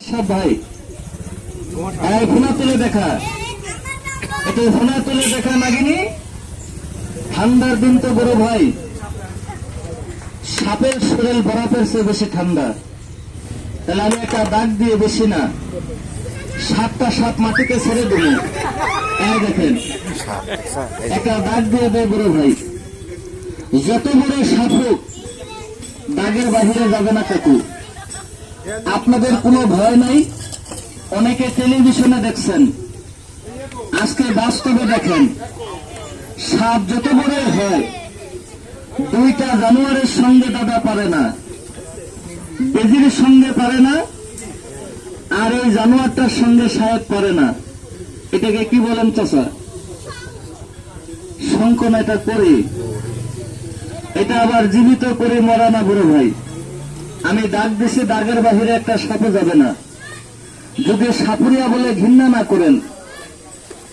সব ভাই ফোনা তুলে দেখা, একটু ফোনা তুলে দেখা নাগিনি। ঠান্ডার দিন তো বড় ভাই, সাপের শরীর বরফের চেয়ে বেশি ঠান্ডা। তাহলে আমি একটা দাগ দিয়ে বেশি না, 7টা সাপ মাটিতে ছেড়ে দেব। দেখেন একটা দাগ দিয়ে দেয় বড় ভাই। যত বড় সাপ হোক দাগের বাহিরে যাবে না কাকু। আপনাদের কোনো ভয় নাই। অনেকে টেলিভিশনে দেখছেন, আজকে বাস্তবে দেখেন। সাপ যত বড় হয়, 2টা জানোয়ারের সঙ্গে দাদা পারে না, বেজির সঙ্গে পারে না, আর ওই জানোয়ারটার সঙ্গে সাহেব পারে না। এটাকে কি বলেন চাচা? শঙ্কন এটা করি, এটা আবার জীবিত করে মরা না বড় ভাই। আমি দাগ দিছি, দাগের বাহিরে একটা সাপও যাবে না। যদি সাপুরিয়া বলে ঘৃণা না করেন,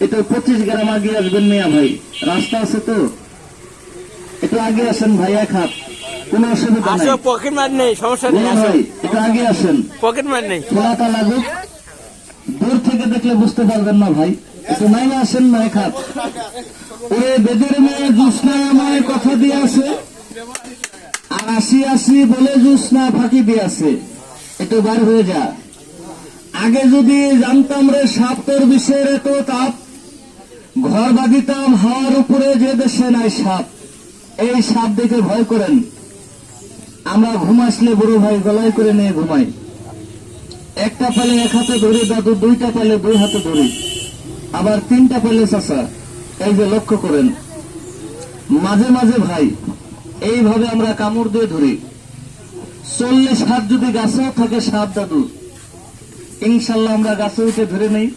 এটা 25 গ্রাম আগে আসবেন মিয়া ভাই, রাস্তা আছে তো, একটু আগে আসেন ভাই, এক হাত, কোনো অসুবিধা নেই, পকেট মার নেই, সমস্যা নেই ভাই, একটু আগে আসেন, পকেট মার নেই। খোলাটা লাগুক, দূর থেকে দেখলে বুঝতে পারবেন না ভাই, একটু নাই আসেন না, এক হাত। ওরে বেদের মেয়ে জুসনা আমায় কথা দিয়ে আছে, আর 80 বলে জুসনা ফাঁকি দিয়ে আছে, একটু বার হয়ে যা। আগে যদি জানতাম রে সাপ তোর বিষের এত তাপ, ঘর বাঁধিতাম হাওয়ার উপরে, যে দেশে নাই সাপ। এই সাপ দেখে ভয় করেন। আমরা ঘুম আসলে বড় ভাই গলায় করে নিয়ে ঘুমাই। একটা পেলে এক হাতে ধরি দাদু, 2টা পেলে 2 হাতে ধরি, আবার 3টা পেলে চাচা। এই যে লক্ষ্য করেন, মাঝে মাঝে ভাই এইভাবে আমরা কামড় দিয়ে ধরি। 40 হাত যদি গাছেও থাকে সাপ দাদু, ইনশাল্লাহ আমরা গাছে উঠে ধরে নেই।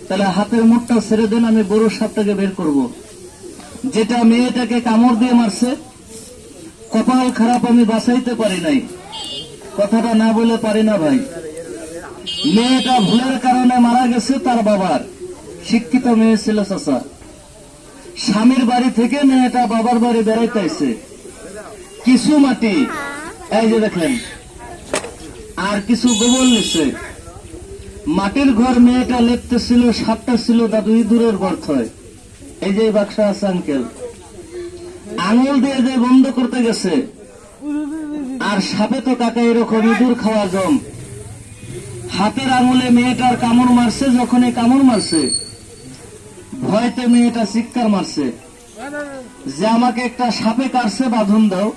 তাহলে হাতের মুঠটা ছেড়ে দেন, আমি বড় সাপটাকে বের করব। যেটা মেয়েটাকে কামড় দিয়ে মারছে, কপাল খারাপ, আমি বাঁচাইতে পারি নাই। কথাটা না বলে পারি না ভাই। মেয়েটা ভুলের কারণে মারা গেছে, তার বাবার শিক্ষিত মেয়ে ছিল চাচা। স্বামীর বাড়ি থেকে মেয়েটা বাবার বাড়ি বেড়াইতে আইছে। কিছু মাটি এই যে দেখলেন, আর কিছু গোবর নিচ্ছে। মাটির ঘর মেয়েটা লেপতেছিল, সাপটা ছিল দাদু ইঁদুরের গর্থয়। এই যে বাক্সা আছে আঙ্কেল, আঙুল দিয়ে যে বন্ধ করতে গেছে, আর সাপে তো কাকা এরকম ইঁদুর খাওয়া জম। হাতের আঙুলে মেয়েটার কামড় মারছে, যখন এই কামড় মারছে ভয়তে মেয়েটা চিৎকার মারছে যে আমাকে একটা সাপে কাটছে, বাঁধন দাও।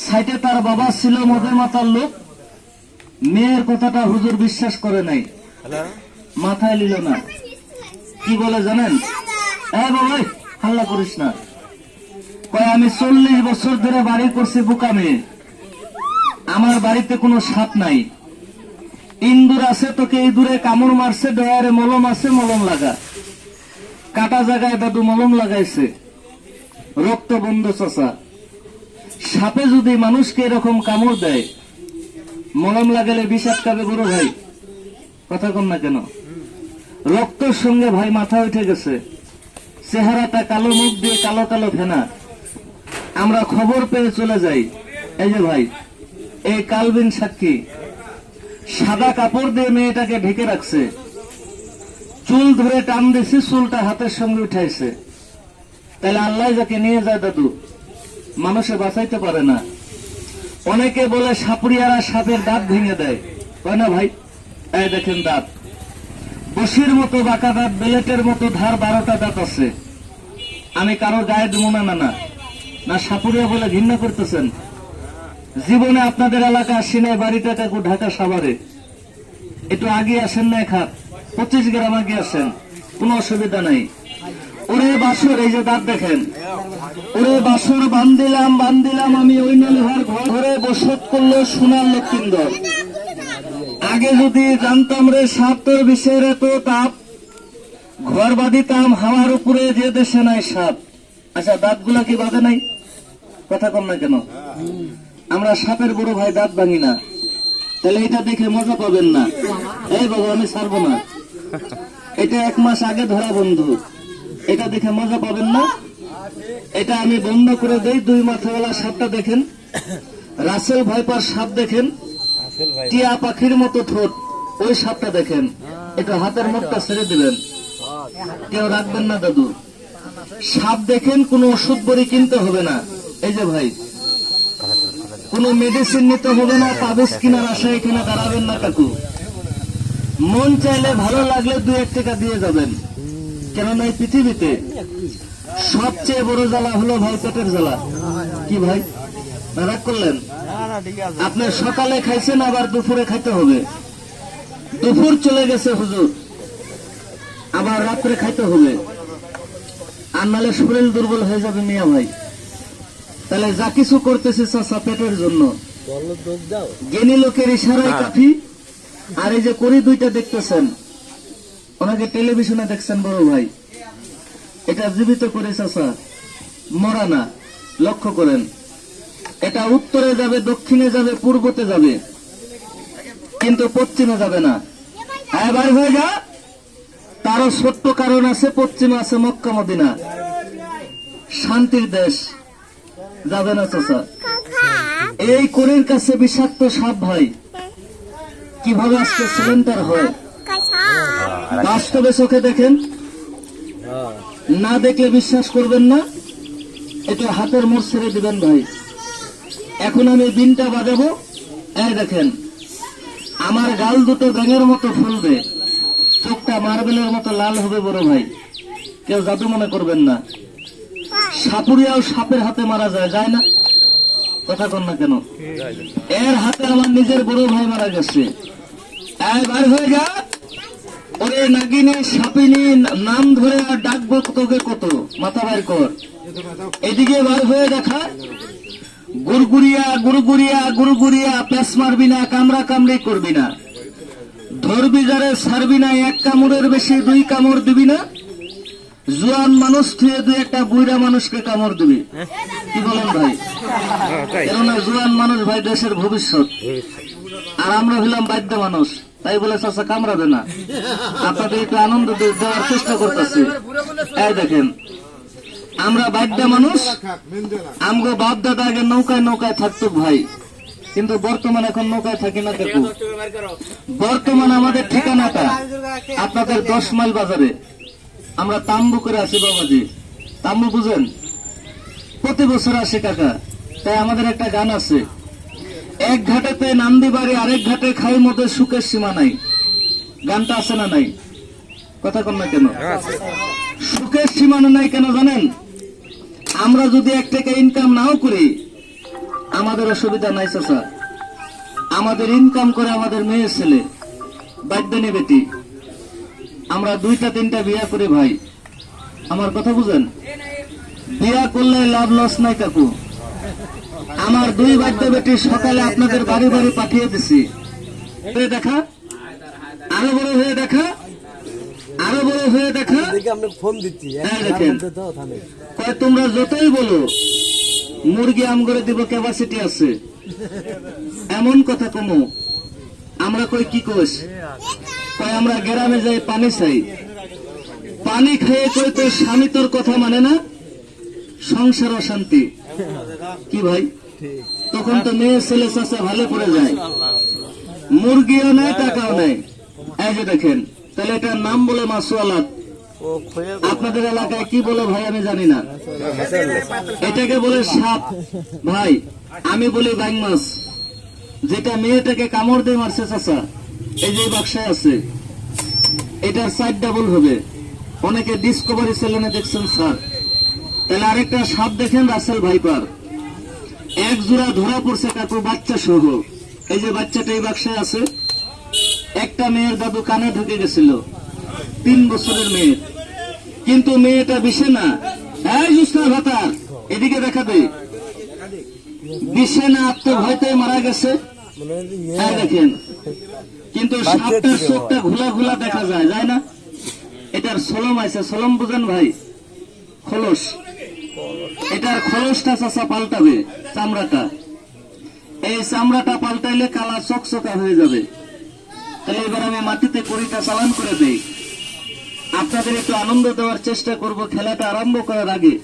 সাইটে তার বাবা ছিল মদের মাতার লোক। মেয়ের কথাটা হুজুর বিশ্বাস করে নাই, মাথায় নিল না। কি বলে জানেন? বাবা হাল্লা করিস না, কয় আমি 40 বছর ধরে বাড়ি করছি বুকা মেয়ে, আমার বাড়িতে কোনো সাপ নাই। ইন্দুর আছে, তোকে ইঁদুরে কামড় মারছে, ডয়ারে মলম আছে, মলম লাগা। কাটা জায়গায় দাদু মলম লাগাইছে, রক্ত বন্ধ চাচা। সাপে যদি মানুষকে এরকম কামড় দেয়, মলম লাগালে বিষ আটকাবে বড় ভাই, কথা কম না কেন? রক্তের সঙ্গে ভাই মাথা উঠে গেছে, চেহারাটা কালো, মুখ দিয়ে কালো কালো ফেনা। আমরা খবর পেয়ে চলে যাই। এই যে ভাই, এই কালবিন সাক্ষী, সাদা কাপড় দিয়ে মেয়েটাকে ঢেকে রাখছে, চুল ধরে টান দিয়েছে, চুলটা হাতের সঙ্গে উঠাইছে। তাহলে আল্লাহ যাকে নিয়ে যায় দাদু, মানুষে বাঁচাইতে পারে না। অনেকে বলে সাপুরিয়ারা সাপের দাঁত ভেঙে দেয়, হয় না ভাই? এই দেখেন দাঁত, বসির মতো বাঁকা দাঁত, বেলেটের মতো ধার, 12টা দাঁত আছে। আমি কারো গায়ে দেবো না, না না না, সাপুরিয়া বলে ঘৃণা করতেছেন। জীবনে আপনাদের এলাকা আসি নাই, বাড়িটা কাকু ঢাকা সাভারে। একটু আগে আসেন না, এক হাত, 25 গ্রাম আগে আসেন, কোনো অসুবিধা নাই। ওরে বাসর, এই যে দাঁত দেখেন, ওরে বাসর বান্দিলাম আমি ওই নলিহার ঘরে বসত করলো সোনার লক্ষ্মীন্দর। আগে যদি জানতাম রে সাপ তোর বিষের এত তাপ, ঘর বাঁধিতাম হাওয়ার উপরে, যে দেশে নাই সাপ। আচ্ছা দাঁতগুলা কি বাঁধে নাই? কথা কম না কেন? আমরা সাপের বড় ভাই দাঁত ভাঙি না। তাহলে এটা দেখে মজা পাবেন না। এই বাবা আমি ছাড়বো না, এটা 1 মাস আগে ধরা বন্ধু, এটা দেখে মজা পাবেন না। এটা আমি বন্ধ করে দেই। 2 মাথাওয়ালা সাপটা দেখেন, রাসেল ভাইপার সাপ দেখেন, টিয়া পাখির মতো ঠোঁট, ওই সাপটা দেখেন, একটু হাতের মুখটা ছেড়ে দিবেন, কেউ রাখবেন না দাদু। সাপ দেখেন, কোনো ওষুধ বড়ি কিনতে হবে না। এই যে ভাই, কোনো মেডিসিন নিতে হবে না, তাবিজ কিনার আশায় এখানে দাঁড়াবেন না কাকু। মন চাইলে ভালো লাগলে 2-1 টাকা দিয়ে যাবেন, কেননা এই পৃথিবীতে সবচেয়ে বড় জ্বালা হলো ভাই পেটের জ্বালা। কি ভাই, রাগ করলেন? আপনি সকালে খাইছেন, আবার দুপুরে খাইতে হবে। দুপুর চলে গেছে হুজুর, আবার রাত্রে খাইতে হবে, আর নাহলে শরীর দুর্বল হয়ে যাবে মিয়া ভাই। তাহলে যা কিছু করতেছে চাচা পেটের জন্য, জ্ঞানী লোকের ইশারায় কাফি। আর এই যে করি দুইটা দেখতেছেন, ওনাকে টেলিভিশনে দেখছেন বড় ভাই, এটা জীবিত করে চাচা, মরা না। লক্ষ্য করেন, এটা উত্তরে যাবে, দক্ষিণে যাবে, পূর্বতে যাবে, কিন্তু পশ্চিমে যাবে না। এবার হয়ে যা, তারও ছোট্ট কারণ আছে, পশ্চিমে আছে মক্কা মদিনা, শান্তির দেশ, যাবে না চাচা। এই করির কাছে বিষাক্ত সাপ ভাই, কিভাবে আজকে সিলিন্ডার হয় বাস্তবে চোখে দেখেন, না দেখলে বিশ্বাস করবেন না। এটা হাতের মোড় ছেড়ে দিবেন ভাই। এখন আমি বিনটা বাজাবো, এই দেখেন আমার গাল দুটো ব্যাঙের মতো ফুলবে, চোখটা মার্বেলের মতো লাল হবে বড় ভাই, কেউ জাদু মনে করবেন না। সাপুরিয়াও সাপের হাতে মারা যায়, যায় না? কথা কন না কেন? এর হাতে আমার নিজের বড় ভাই মারা গেছে। বার হয়ে যা, ওরে নাগিনী সাপিনী, নাম ধরে আর ডাকবো তোকে কত, মাথা বাইর কর। এদিকে বার হয়ে দেখা, গুড়গুড়িয়া গুড়গুড়িয়া গুড়গুড়িয়া, প্যাস মারবি না, কামড়া কামড়ি করবি না, ধরবি যারে ছাড়বি না, 1 কামড়ের বেশি 2 কামড় দিবি না, জোয়ান মানুষ থুয়ে 2-1টা বুড়া মানুষকে কামড় দিবি। কি বলেন ভাই? কেননা জোয়ান মানুষ ভাই দেশের ভবিষ্যৎ, আর আমরা হইলাম বাধ্য মানুষ, তাই বলে চাচা কামড়াবে না। আপনাদের একটু আনন্দ দেওয়ার চেষ্টা করতেছি। এই দেখেন, আমরা বাধ্য মানুষ, আমগো বাপ দাদা আগে নৌকায় নৌকায় থাকতো ভাই, কিন্তু বর্তমানে এখন নৌকায় থাকি না কাকু। বর্তমান আমাদের ঠিকানাটা আপনাদের 10 মাইল বাজারে, আমরা তাম্বু করে আসি বাবাজি। তাম্বু বুঝেন? প্রতি বছর আসে কাকা। তাই আমাদের একটা গান আছে, এক ঘাটেতে নান্দি বাড়ি, আরেক ঘাটে খাই মধ্যে সুখের সীমা নাই। গানটা আছে না নাই? কথা কন না কেন? সুখের সীমানা নাই কেন জানেন? আমরা যদি 1 টাকা ইনকাম নাও করি, আমাদের অসুবিধা নাই চাচা। আমাদের ইনকাম করে আমাদের মেয়ে ছেলে, বাদ্যানি বেটি, আমরা 2টা-3টা বিয়া করি ভাই। আমার কথা বুঝেন? বিয়া করলে লাভ লস নাই কাকু। আমার 2 বাদ্য বেটি সকালে আপনাদের বাড়ি বাড়ি পাঠিয়ে দিছি, দেখা, আরো বড় হয়ে দেখা, আরো বড় হয়ে দেখা। দেখেন, তোমরা যতই বলো মুরগি আম করে দিব, ক্যাপাসিটি আছে, এমন কথা কমো। আমরা কই কি কোষ, কয় আমরা গ্রামে যাই পানি চাই, পানি খেয়ে কই তোর স্বামী তোর কথা মানে না, সংসার অশান্তি। কি ভাই, তখন তো মেয়ে ছেলে চাচা ভালো করে যায়, মুরগিও নেয়, টাকাও নেয়। এই যে দেখেন, তাহলে এটার নাম বলে মাসওয়ালাত। আপনাদের এলাকায় কি বলে ভাই আমি জানি না, এটাকে বলে সাপ ভাই, আমি বলি বাইং মাছ। যেটা মেয়েটাকে কামড় দিয়ে মারছে চাচা, এই যে বাক্সায় আছে, এটার 4 ডাবল হবে। অনেকে ডিসকভারি চ্যানেলে দেখছেন স্যার। তাহলে আরেকটা সাপ দেখেন, রাসেল ভাইপার, 1 জোড়া ধরা পড়ছে কাকু, বাচ্চা সহ। এই যে বাচ্চাটা এই বাক্সায় আছে, একটা মেয়ের দাদু কানে ঢুকে গেছিল, 3 বছরের মেয়ে, কিন্তু মেয়েটা বিষে না। এই জুসনা ভাতা, এদিকে দেখাবে, বিষে না, আত্মভয়তে মারা গেছে। হ্যাঁ দেখেন, কিন্তু সাপটার চোখটা ঘোলা ঘোলা দেখা যায়, যায় না? এটার সলম আছে, সলম বুঝেন ভাই? খোলস, এটার খোলসটা চাচা পাল্টাবে, চামড়াটা। এই চামড়াটা পাল্টাইলে কালা চকচকা হয়ে যাবে। তাহলে এবার আমি মাটিতে কড়িটা চালান করে দেই, আপনাদের একটু আনন্দ দেওয়ার চেষ্টা করব। খেলাটা আরম্ভ করার আগে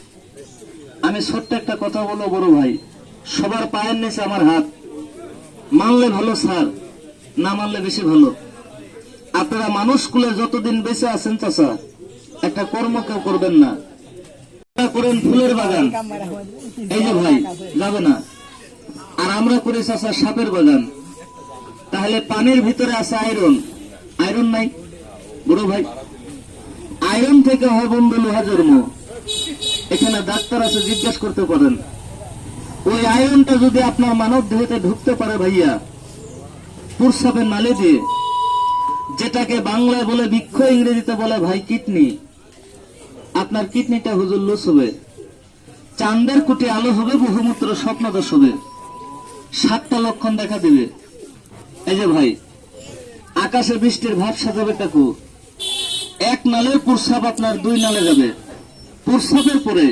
আমি ছোট্ট একটা কথা বলবো বড় ভাই, সবার পায়ের নিচে আমার হাত, মানলে ভালো স্যার, না মানলে বেশি ভালো। আপনারা মানুষ কুলে যতদিন বেঁচে আছেন চাচা, একটা কর্ম কেউ করবেন না। করেন ফুলের বাগান, এই যে ভাই যাবে না। আর আমরা করি চাচা সাপের বাগান। তাহলে পানির ভিতরে আছে আয়রন, আয়রন নাই বড় ভাই? আয়রন থেকে হয় বন্ধু লোহা জন্ম। এখানে ডাক্তার আছে, জিজ্ঞাসা করতে পারেন। ওই আয়রনটা যদি আপনার মানব দেহতে ঢুকতে পারে ভাইয়া, প্রস্রাবের নালে দিয়ে, যেটাকে বাংলায় বলে বৃক্ষ, ইংরেজিতে বলে ভাই কিডনি, আপনার কিডনিটা হুজুর লুজ হবে, চাঁদের কোটি আলো হবে, বহুমূত্র স্বপ্নদোষ হবে, 7টা লক্ষণ দেখা দিবে। এই যে ভাই, আকাশে বৃষ্টির ভাব সাজাবে কাকু, 1 নালের প্রস্রাব আপনার 2 নালে যাবে। প্রস্রাবের পরে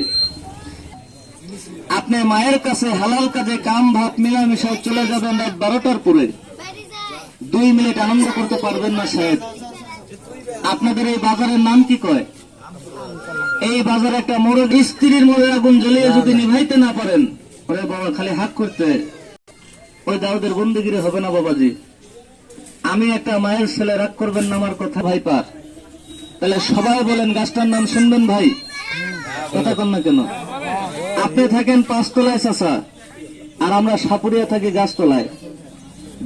আপনি মায়ের কাছে হালাল কাজে কাম ভাত মিলামিশায় চলে যাবেন রাত 12টার পরে। 2 মিনিট আনন্দ করতে পারবেন না সাহেব। আপনাদের এই বাজারের নাম কি কয়? এই বাজারে একটা মোড়ক স্ত্রীর মোড়ে আগুন জ্বলিয়ে যদি নিভাইতে না পারেন, ওরে বাবা খালি হাক করতে, ওই দাউদের বন্দিগিরি হবে না বাবাজি। আমি একটা মায়ের ছেলে, রাগ করবেন না আমার কথা ভাই পার। তাহলে সবাই বলেন গাছটার নাম শুনবেন ভাই, কথা কন না কেন? আপনি থাকেন 5 তলায় চাচা, আর আমরা সাপুরিয়া থাকি গাছতলায়।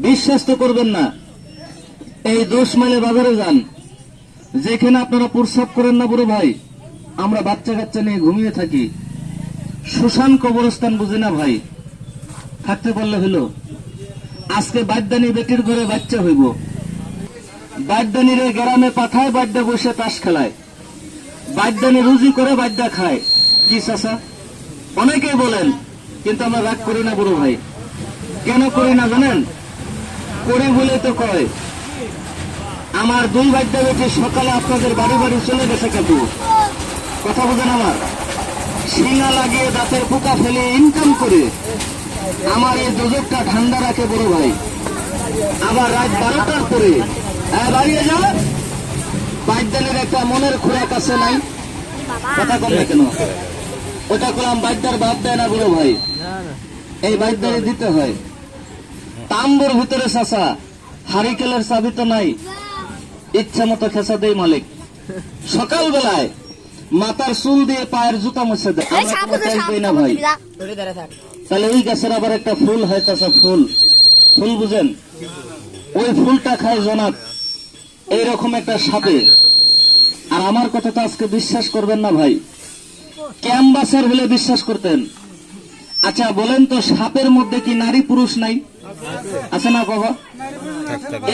বিশ্বাস তো করবেন না। এই 10 মাইলে বাজারে যান, যেখানে আপনারা প্রস্রাব করেন না বড় ভাই, আমরা বাচ্চা কাচ্চা নিয়ে ঘুমিয়ে থাকি। শ্মশান কবরস্থান বুঝি না ভাই, থাকতে পারলে হইল। আজকে বাদ্যানি বেটির ঘরে বাচ্চা হইব, বাদ্যানিরে গ্রামে পাঠায়, বাদ্যা বসে তাস খেলায়, বাদ্যানি রুজি করে বাদ্যা খায়। কি চাচা? অনেকেই বলেন, কিন্তু আমরা রাগ করি না বড় ভাই। কেন করি না জানেন? করে বলে তো কয়। আমার 2 বাদ্যা বেটি সকালে আপনাদের বাড়ি বাড়ি চলে গেছে কাকু, কথা বোঝেন আমার? শিঙা লাগিয়ে দাঁতের পোকা ফেলে ইনকাম করে আমার এই দোজকটা ঠান্ডা রাখে বড় ভাই। আবার রাত 12টার পরে বাড়িয়ে যাও, বাদ্যানের একটা মনের খোরাক আছে নাই? কথা কম না কেন? ওটা করলাম বাদ্যার বাদ দেয় না বড় ভাই, এই বাদ্যারে দিতে হয়। তাম্বুর ভিতরে চাচা হারিকেলের চাবি তো নাই, ইচ্ছা মতো খেসা দেয় মালিক। সকালবেলায় মাথার চুল দিয়ে পায়ের জুতা মুছে দেয়, আমরা কোনো তেল দিই না ভাই। তাহলে ওই গাছের আবার একটা ফুল হয় চাচা, ফুল, ফুল বুঝেন? ওই ফুলটা খায় জনাব এইরকম একটা সাপে। আর আমার কথা তো আজকে বিশ্বাস করবেন না ভাই, ক্যাম্বাসের হলে বিশ্বাস করতেন। আচ্ছা বলেন তো, সাপের মধ্যে কি নারী পুরুষ নাই? আছে না বাবা?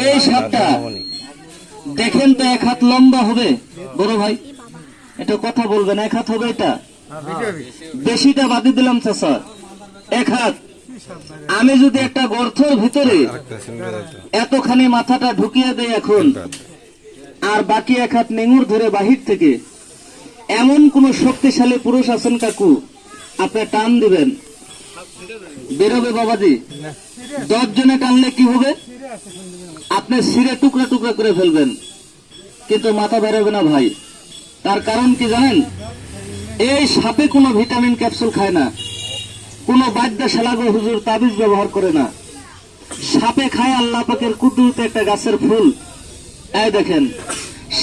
এই সাপটা দেখেন তো 1 হাত লম্বা হবে বড় ভাই, এটা কথা বলবেন, 1 হাত হবে? এটা বেশিটা বাদি দিলাম চাচা, 1 হাত। আমি যদি একটা গর্তের ভিতরে এতখানি মাথাটা ঢুকিয়ে দেই এখন, আর বাকি 1 হাত নেঙুর ধরে বাহির থেকে, এমন কোন শক্তিশালী পুরুষ আছেন কাকু, আপনি টান দিবেন বেরোবে বাবাজি? 10 জনে টানলে কি হবে? আপনি ছিঁড়ে টুকরা টুকরা করে ফেলবেন, কিন্তু মাথা বেরোবে না ভাই। তার কারণ কি জানেন? এই সাপে কোনো ভিটামিন ক্যাপসুল খায় না, কোনো বাদ্যা শালাগো হুজুর তাবিজ ব্যবহার করে না। সাপে খায় আল্লাহ পাকের কুদরতে একটা গাছের ফুল। এই দেখেন,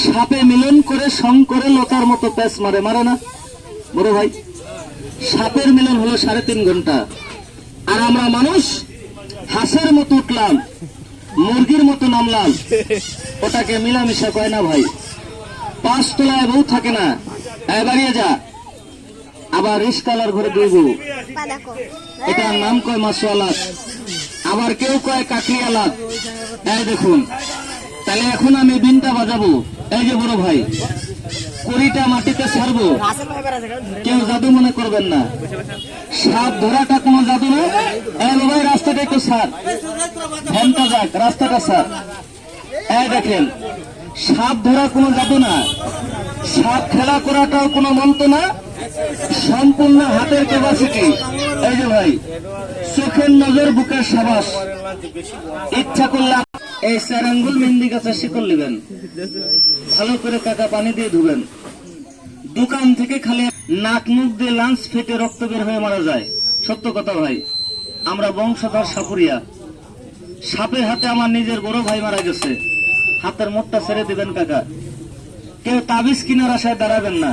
সাপে মিলন করে সং করে লতার মতো প্যাঁচ মারে, মারে না বড় ভাই? সাপের মিলন হলো 3.5 ঘন্টা, আর আমরা মানুষ হাঁসের মতো উঠলাম, মুরগির মতো নামলাম, ওটাকে মিলামিশা কয় না ভাই। 5 তলায় বউ থাকে না, বাড়িয়ে যা। আবার রিস্কালার ঘরে 2 বউ, এটার নাম কয় মাসওয়ালাত, আবার কেউ কয় কাকরিয়ালাত। এই দেখুন, তাহলে এখন আমি বিনটা বাজাবো, এই যে বড় ভাই, কড়িটা মাটিতে ছাড়বো, কেউ জাদু মনে করবেন না। সাপ ধরাটা কোনো জাদু না। এই ভাই রাস্তাটা একটু ছাড়, ভ্যানটা যাক, রাস্তাটা ছাড়। এই দেখেন, সাপ ধরা কোনো জাদু না, সাপ খেলা করাটাও কোনো মন্ত্র না, সম্পূর্ণ হাতের ক্যাপাসিটি। এই যে ভাই, চোখের নজর, বুকের সাবাস। ইচ্ছা করলে এই 4 আঙ্গুল মেহেন্দি গাছের শিকল নেবেন, ভালো করে কাকা পানি দিয়ে ধুবেন। দোকান থেকে খালি নাক মুখ দিয়ে লাঞ্চ ফেটে রক্ত বের হয়ে মারা যায়, সত্য কথা ভাই। আমরা বংশধর সাপুরিয়া, সাপের হাতে আমার নিজের বড় ভাই মারা গেছে, হাতের মুঠটা ছেড়ে দিবেন কাকা। কেউ তাবিজ কিনার আশায় দাঁড়াবেন না,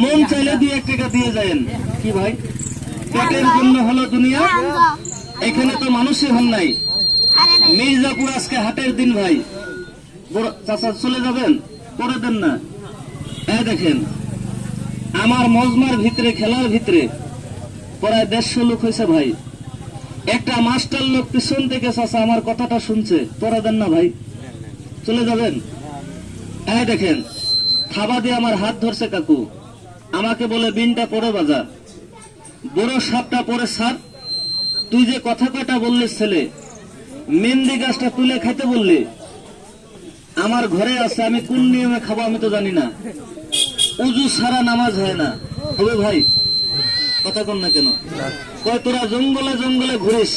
মন চাইলে 2-1 টাকা দিয়ে যাবেন। কি ভাই, পেটের জন্য হলো দুনিয়া, এখানে তো মানুষই হন নাই। মির্জাপুর আজকে হাটের দিন ভাই, চাচা চলে যাবেন, করে দেন না। এই দেখেন আমার মজমার ভিতরে, খেলার ভিতরে প্রায় 150 লোক হয়েছে ভাই। একটা মাস্টার লোক পিছন থেকে চাচা আমার কথাটা শুনছে, করে দেন না ভাই, চলে যাবেন। এই দেখেন থাবা দিয়ে আমার হাত ধরছে কাকু, আমাকে বলে বিনটা পরে বাজা, বড় সাপটা পরে সার। তুই যে কথা কয়টা বললি ছেলে, মেহেন্দি গাছটা তুলে খাইতে বললি, আমার ঘরে আছে, আমি কোন নিয়মে খাবো আমি তো জানি না। উজু সারা নামাজ হয় না, হবে ভাই? কথা কন না কেন? কয় তোরা জঙ্গলে জঙ্গলে ঘুরিস,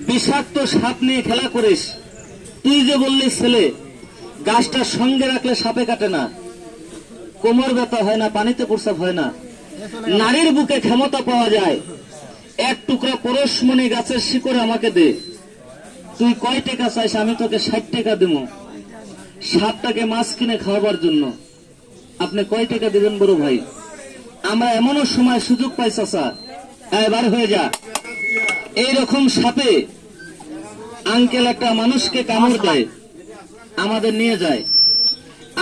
বিষাক্ত সাপ নিয়ে খেলা করিস। তুই যে বললি ছেলে, গাছটা সঙ্গে রাখলে সাপে কাটে না, কোমর ব্যথা হয় না, পানিতে প্রস্রাব হয় না, নারীর বুকে ক্ষমতা পাওয়া যায়। এক টুকরা পরশমণি গাছের শিকড় আমাকে দে। তুই কয় টাকা চাইস? আমি তোকে 60 টাকা দেব সাপটাকে মাছ কিনে খাওয়াবার জন্য। আপনি কয় টাকা দিবেন বড় ভাই? আমরা এমনও সময় সুযোগ পাই চাচা, এবার হয়ে যা। এইরকম সাপে আঙ্কেল একটা মানুষকে কামড় দেয়, আমাদের নিয়ে যায়,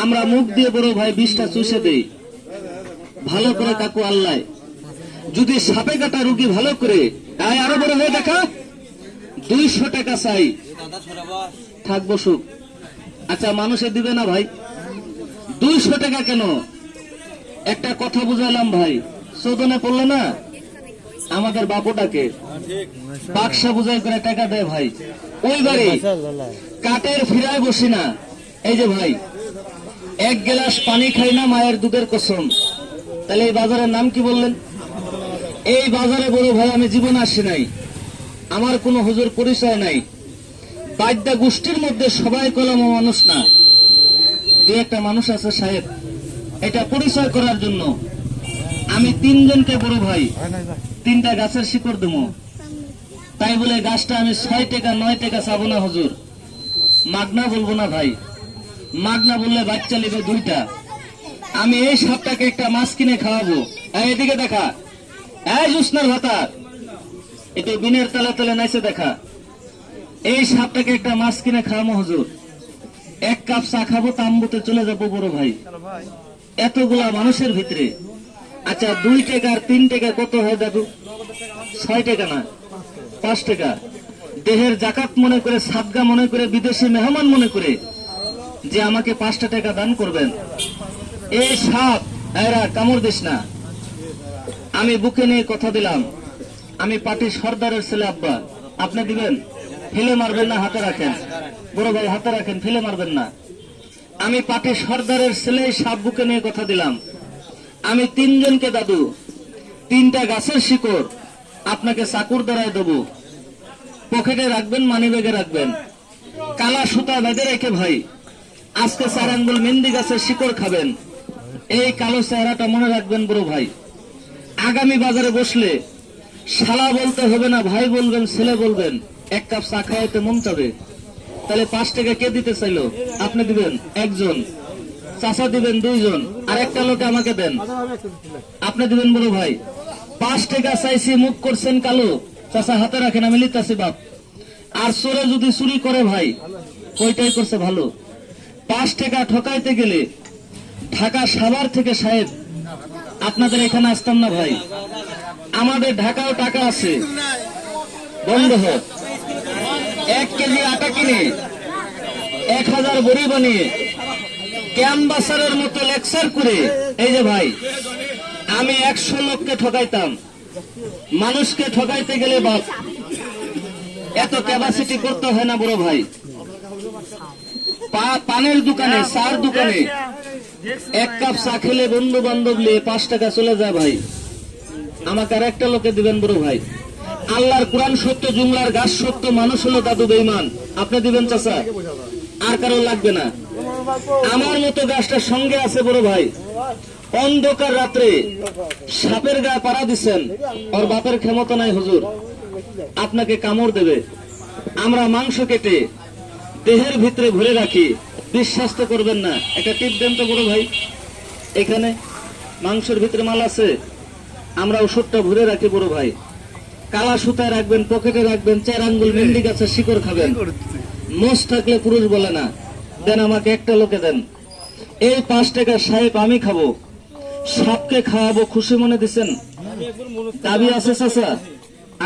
আমরা মুখ দিয়ে বড় ভাই 20টা চুষে দেই। ভালো করে কাকু আল্লাহ, যদি সাপে কাটা রুগী ভালো করে আরো বড় হয়ে দেখা, 200 টাকা চাই, থাকবো সুখ। আচ্ছা মানুষে দিবে না ভাই? 200 টাকা কেন? একটা কথা বুঝালাম ভাই, চোদনে পড়লে না আমাদের বাপুটাকে বাক্সা বুঝাই করে টাকা দেয় ভাই। ওই বাড়ি কাটের ফিরায় বসি না। এই যে ভাই 1 গ্লাস পানি খাই না মায়ের দুধের কসম। তাহলে এই বাজারের নাম কি বললেন? এই বাজারে বড় ভাই আমি জীবন আসি নাই, আমার কোনো হুজুর পরিচয় নাই। বাদ্যা গোষ্ঠীর মধ্যে সবাই কলমা মানুষ না, 2-1টা মানুষ আছে সাহেব, এটা পরিচয় করার জন্য আমি 3 জনকে বড় ভাই 3টা গাছের শিকড় দেবো। তাই বলে গাছটা আমি 6 টাকা 9 টাকা চাবো না হুজুর, মাগনা বলবো না ভাই। মাগনা বললে বাচ্চা নেবে 2টা। আমি এই সাপটাকে একটা মাছ কিনে খাওয়াবো। এদিকে দেখা, এই জুসনার ভাতা, এটা বিনের তালে তালে নাইছে দেখা। এই সাপটাকে একটা মাছ কিনে খাওয়াবো হুজুর, 1 কাপ চা খাবো, তাম্বুতে চলে যাবো বড় ভাই। এতগুলা মানুষের ভিতরে আচ্ছা 2 টাকা আর 3 টাকা কত হয় দাদু? 6 টাকা না 5 টাকা। দেহের জাকাত মনে করে, সাদগা মনে করে, বিদেশি মেহমান মনে করে যে আমাকে 5টা টাকা দান করবেন। এই সাপ এরা কামড় দিস না। আমি বুকে নিয়ে কথা দিলাম, আমি পার্টি সর্দারের ছেলে আব্বা, আপনি দিবেন? ফেলে মারবেন না, হাতে রাখেন বড় ভাই, হাতে রাখেন, ফেলে মারবেন না। আমি পার্টি সর্দারের ছেলে, সাপ বুকে নিয়ে কথা দিলাম। আমি 3 জনকে দাদু 3টা গাছের শিকড় আপনাকে চাকুর দ্বারায় দেবো, পকেটে রাখবেন, মানি ব্যাগে রাখবেন, কালা সুতা বেঁধে রেখে ভাই আজকে 4 আঙ্গুল মেহেন্দি গাছের শিকড় খাবেন। এই কালো চেহারাটা মনে রাখবেন বড় ভাই। আগামী বাজারে বসলে শালা বলতে হবে না, ভাই বলবেন, ছেলে বলবেন, 1 কাপ চা খাওয়াইতে মন চাবে। তাহলে 5 টাকা কে দিতে চাইলো? আপনি দিবেন 1 জন, চাচা দিবেন 2 জন, আর একটা লোকে আমাকে দেন, আপনি দিবেন বড় ভাই। 5 টাকা চাইছি, মুখ করছেন কালো, চাচা হাতে রাখেন, আমি লিতাছি বাপ। আর চোরে যদি চুরি করে ভাই, কয়টাই করছে ভালো। 5 টাকা ঠকাইতে গেলে ঢাকা সাভার থেকে সাহেব আপনাদের এখানে আসতাম না ভাই। আমাদের ঢাকাও টাকা আছে, বন্ধ হোক। 1 কেজি আটা কিনে 1000 বড়ি বানিয়ে ক্যানভাসারের মতো লেকচার করে, এই যে ভাই আমি 100 লোককে ঠকাইতাম। মানুষকে ঠকাইতে গেলে বাপ এত ক্যাপাসিটি করতে হয় না বড় ভাই। পানের দোকানে, চার দোকানে 1 কাপ চা খেলে বন্ধু বান্ধব নিয়ে 5 টাকা চলে যায় ভাই। আমাকে আর একটা লোকে দিবেন বড় ভাই। আল্লাহর কোরআন সত্য, জুমলার গাছ সত্য, মানুষ হলো দাদু বেঈমান, আপনি দিবেন চাচা, আর কারো লাগবে না। আমার মতো গাছটা সঙ্গে আছে বড় ভাই। অন্ধকার রাত্রে সাপের গায়ে পাড়া দিচ্ছেন, ওর বাপের ক্ষমতা নাই হুজুর, আপনাকে কামড় দেবে। আমরা মাংস কেটে দেহের ভিতরে ভরে রাখি, বিশ্বাস তো করবেন না। একটা টিপ দেন তো বড় ভাই, এখানে মাংসের ভিতরে মাল আছে, আমরা ওষুধটা ভরে রাখি বড় ভাই। কালা সুতায় রাখবেন, পকেটে রাখবেন, 4 আঙ্গুল মেহেন্দি গাছের শিকড় খাবেন। মোষ থাকলে পুরুষ বলে না, দেন আমাকে একটা লোকে দেন। এই 5 টাকার সাহেব আমি খাবো, সবকে খাওয়াবো, খুশি মনে দিছেন? দাবি আছে চাচা?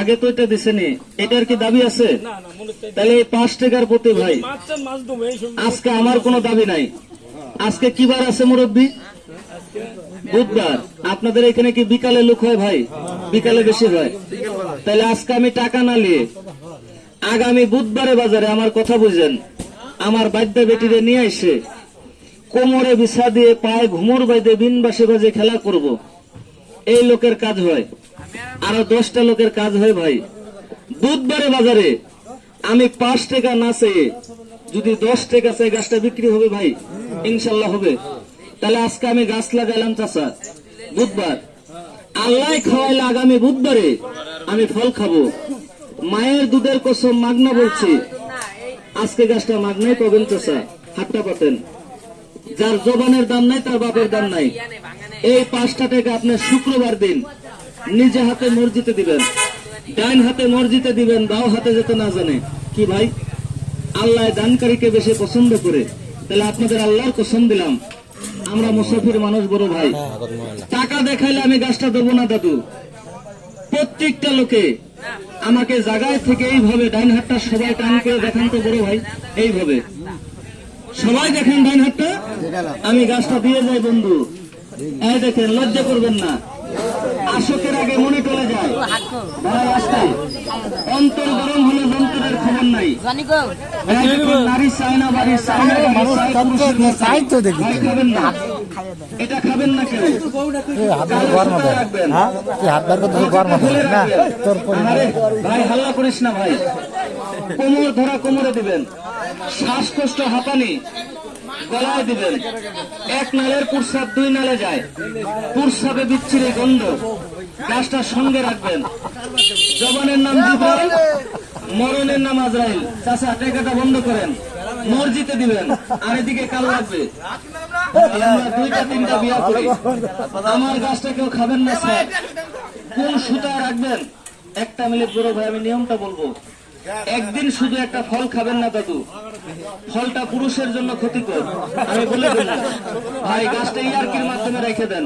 আগে তো এটা দিছেনি, এটার কি দাবি আছে? তাহলে এই 5 টাকার প্রতি ভাই আজকে আমার কোনো দাবি নাই। আজকে কি বার আছে মুরব্বী? বুধবার। আপনাদের এখানে কি বিকালে লোক হয় ভাই? বিকালে বেশি হয়। তাহলে আজকে আমি টাকা না নিয়ে আগামী বুধবারে বাজারে, আমার কথা বুঝেন, আমার বাদ্যা বেটিরে নিয়ে এসে কোমরে বিছা দিয়ে পায়ে ঘুমুর বাইদে বিনবাসে বাজে খেলা করব। এই লোকের কাজ হয়, আরো 10টা লোকের কাজ হয় ভাই। বুধবারে বাজারে আমি 5 টাকা না চেয়ে যদি 10 টাকা চাই, গাছটা বিক্রি হবে ভাই, ইনশাল্লাহ হবে। তাহলে আজকে আমি গাছ লাগাইলাম চাচা, বুধবার আল্লাহ খাওয়াইলে আগামী বুধবারে আমি ফল খাবো। মায়ের দুধের কসম মাগনা বলছি, আজকে গাছটা মাগনাই পাবেন চাচা, হাতটা পাতেন। যার জবানের দাম নাই তার বাপের দাম নাই। এই 5টা টাকা আপনার শুক্রবার দিন নিজে হাতে মসজিদে দিবেন, ডাইন হাতে মসজিদে দিবেন, বাও হাতে যেতে না জানে কি ভাই, আল্লাহ দানকারীকে বেশি পছন্দ করে। তাহলে আপনাদের আল্লাহর কসম দিলাম, আমরা মুসাফির মানুষ বড় ভাই, টাকা দেখাইলে আমি গাছটা দেবো না দাদু। প্রত্যেকটা লোকে আমাকে জায়গায় থেকে এইভাবে ডাইন হাতটা সবাই টান করে দেখান তো বড় ভাই, এইভাবে সবাই দেখেন ডাইন হাতটা, আমি গাছটা দিয়ে যাই বন্ধু। এই দেখেন, লজ্জা করবেন না, আশকের আগে মনে টলে যায় ভাই। আসতে অন্তর গরম হলে যন্ত্রের খবর নাই। এই দেখেন, নারী চায় না বাড়ি, চায় না গাড়ি, চায় পুরুষের ঘর চায়। ভাই খাবেন না, এটা খাবেন না কেউ, রাখবেন আরে ভাই, হাল্লা করিস না ভাই। কোমর ধরা কোমরে দিবেন, শ্বাসকষ্ট হাঁপানি গলায় দিবেন। 1 নালের প্রস্রাব 2 নালে যায়, প্রস্রাবে বিচ্ছিরি গন্ধ, গাছটার সঙ্গে রাখবেন। জবানের নাম জিব্রাইল, মরণের নাম আজরাইল। চাচা টেকাটা বন্ধ করেন, মসজিদে দিবেন। আর এদিকে কাল লাগবে, আমরা 2টা-3টা বিয়া করি, আমার গাছটা কেউ খাবেন না স্যার। কোন সুতায় রাখবেন? একটা মিনিট বড় ভাই, আমি নিয়মটা বলবো। একদিন শুধু একটা ফল খাবেন না দাদু, ফলটা পুরুষের জন্য ক্ষতিকর। আমি বলে দিলাম ভাই, গাছটা ইয়ারকির মাধ্যমে রেখে দেন,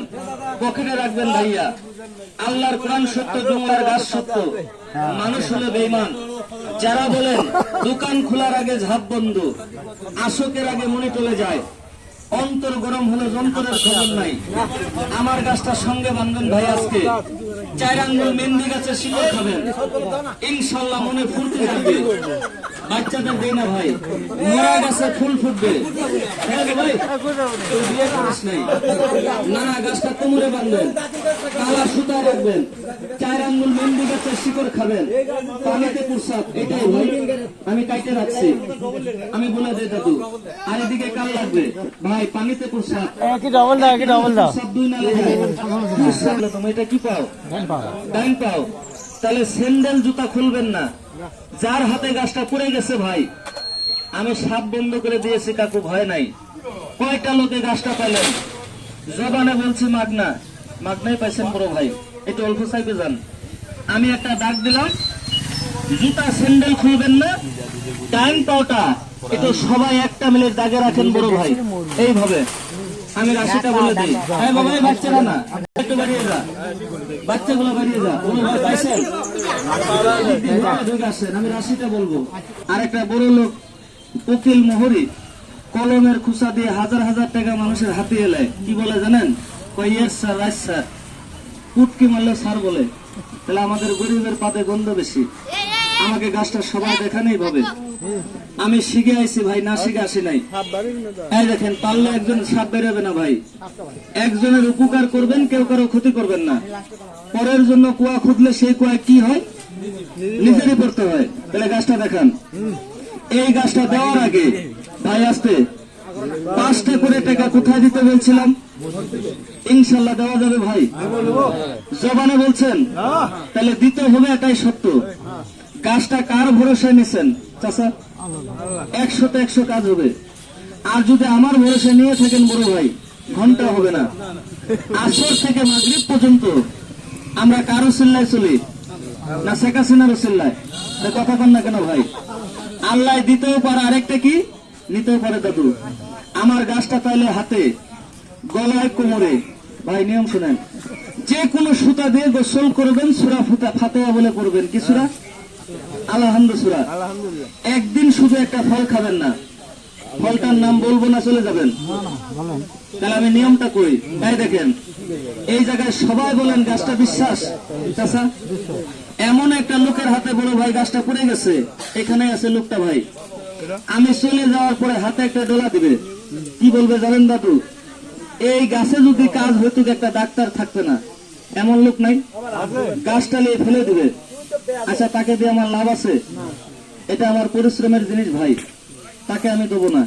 পকেটে রাখবেন ভাইয়া। আল্লাহর কোরআন সত্য, জুমলার গাছ সত্য, মানুষ হলে বেঈমান। যারা বলেন দোকান খোলার আগে ঝাঁপ বন্ধ, আশকের আগে মনে চলে যায়, অন্তর গরম হলে যন্ত্রের খবর নাই। আমার গাছটা সঙ্গে বাঁধবেন ভাই। আজকে 4 আঙ্গুল মেহেন্দি গাছের শিকড় খাবেন, ইনশাল্লাহ মনে ফুর্তি থাকবে। বাচ্চাদের দেয় না ভাই, মরা গাছে ফুল ফুটবে। হ্যাঁ ভাই, তুই বিয়ে করিস নাই, নানা গাছটা কোমরে বাঁধবেন, কালা সুতা রাখবেন, 4 আঙ্গুল মেহেন্দি গাছের শিকড় খাবেন, পানিতে প্রস্রাব। এটাই ভাই আমি কাইটে রাখছি, আমি বলে দেই দাদু। আর এদিকে কাল লাগবে ভাই, পানিতে প্রস্রাব, সব 2 নালে যায়। তুমি এটা কি পাও? ডাইন পাও। তাহলে স্যান্ডেল জুতা খুলবেন না। যার হাতে গাছটা পড়ে গেছে ভাই, আমি সাপ বন্ধ করে দিয়েছি কাকু, ভয় নাই। কয়টা লোকে গাছটা পাইলেন? জবানে বলছি মাগনা, মাগনাই পাইছেন বড় ভাই, এটা অল্প চাইবে যান। আমি একটা ডাক দিলাম, জুতা স্যান্ডেল খুলবেন না, ডাইন পাওটা এটা সবাই একটা মিলে দাগে রাখেন বড় ভাই, এইভাবে। আমি রাশিটা বলে দিই। হ্যাঁ বাবা, বাচ্চারা না, একটু বাড়িয়ে যা, বাচ্চাগুলো বাড়িয়ে যা। আমি রাশিটা বলবো। আর একটা বড় লোক উকিল মোহরি কলমের খুসা দিয়ে হাজার হাজার টাকা মানুষের হাতে এলে কি বলে জানেন? Yes sir, right sir. কুটকি মারলে স্যার বলে। তাহলে আমাদের গরিবের পাতে গন্ধ বেশি। আমাকে গাছটা সবাই দেখানেই ভাবে আমি শিখে আইছি ভাই, না শিখে আসি নাই। এই দেখেন, পারলে একজন সাপ বেরোবে না ভাই। একজনের উপকার করবেন, কেউ কারো ক্ষতি করবেন না। পরের জন্য কুয়া খুঁজলে সেই কুয়া কি হয়? নিজেরই পড়তে হয়। তাহলে গাছটা দেখান। এই গাছটা দেওয়ার আগে ভাই আসতে 5টা করে টাকা কোথায় দিতে বলছিলাম? ইনশাল্লাহ দেওয়া যাবে ভাই, জবানে বলছেন, তাহলে দিতে হবে, এটাই সত্য। গাছটা কার ভরসায় নিছেন? চাচা 100তে 100 কাজ হবে। আর যদি আমার ভরসা নিয়ে থাকেন বড় ভাই, ঘন্টা হবে না। আসর থেকে মাগরিব পর্যন্ত আমরা কারো চিল্লায় চলি না, শেখ হাসিনারও চিল্লায়। কথা কন না কেন ভাই? আল্লাহ দিতেও পারে, আরেকটা কি নিতেও পারে দাদু। আমার গাছটা তাইলে হাতে, গলায়, কোমরে। ভাই নিয়ম শুনেন, যে কোনো সুতা দিয়ে গোসল করবেন, সূরা ফাতিহা বলে করবেন। কি সূরা? আলহামদুলিল্লাহ সূরা। একদিন শুধু একটা ফল খাবেন না, ফলটার নাম বলবো না, চলে যাবেন। তাহলে আমি নিয়মটা কই। তাই দেখেন, এই জায়গায় সবাই বলেন গাছটা বিশ্বাস। চাচা, এমন একটা লোকের হাতে বড় ভাই গাছটা পড়ে গেছে, এখানে আছে লোকটা ভাই। আমি চলে যাওয়ার পরে হাতে একটা ডোলা দিবে, কি বলবে জানেন দাদু? এই গাছে যদি কাজ হইতো একটা ডাক্তার থাকবে না। এমন লোক নাই? গাছটা নিয়ে ফেলে দিবে। আচ্ছা, তাকে দিয়ে আমার লাভ আছে? এটা আমার পরিশ্রমের জিনিস ভাই, তাকে আমি দেবো না।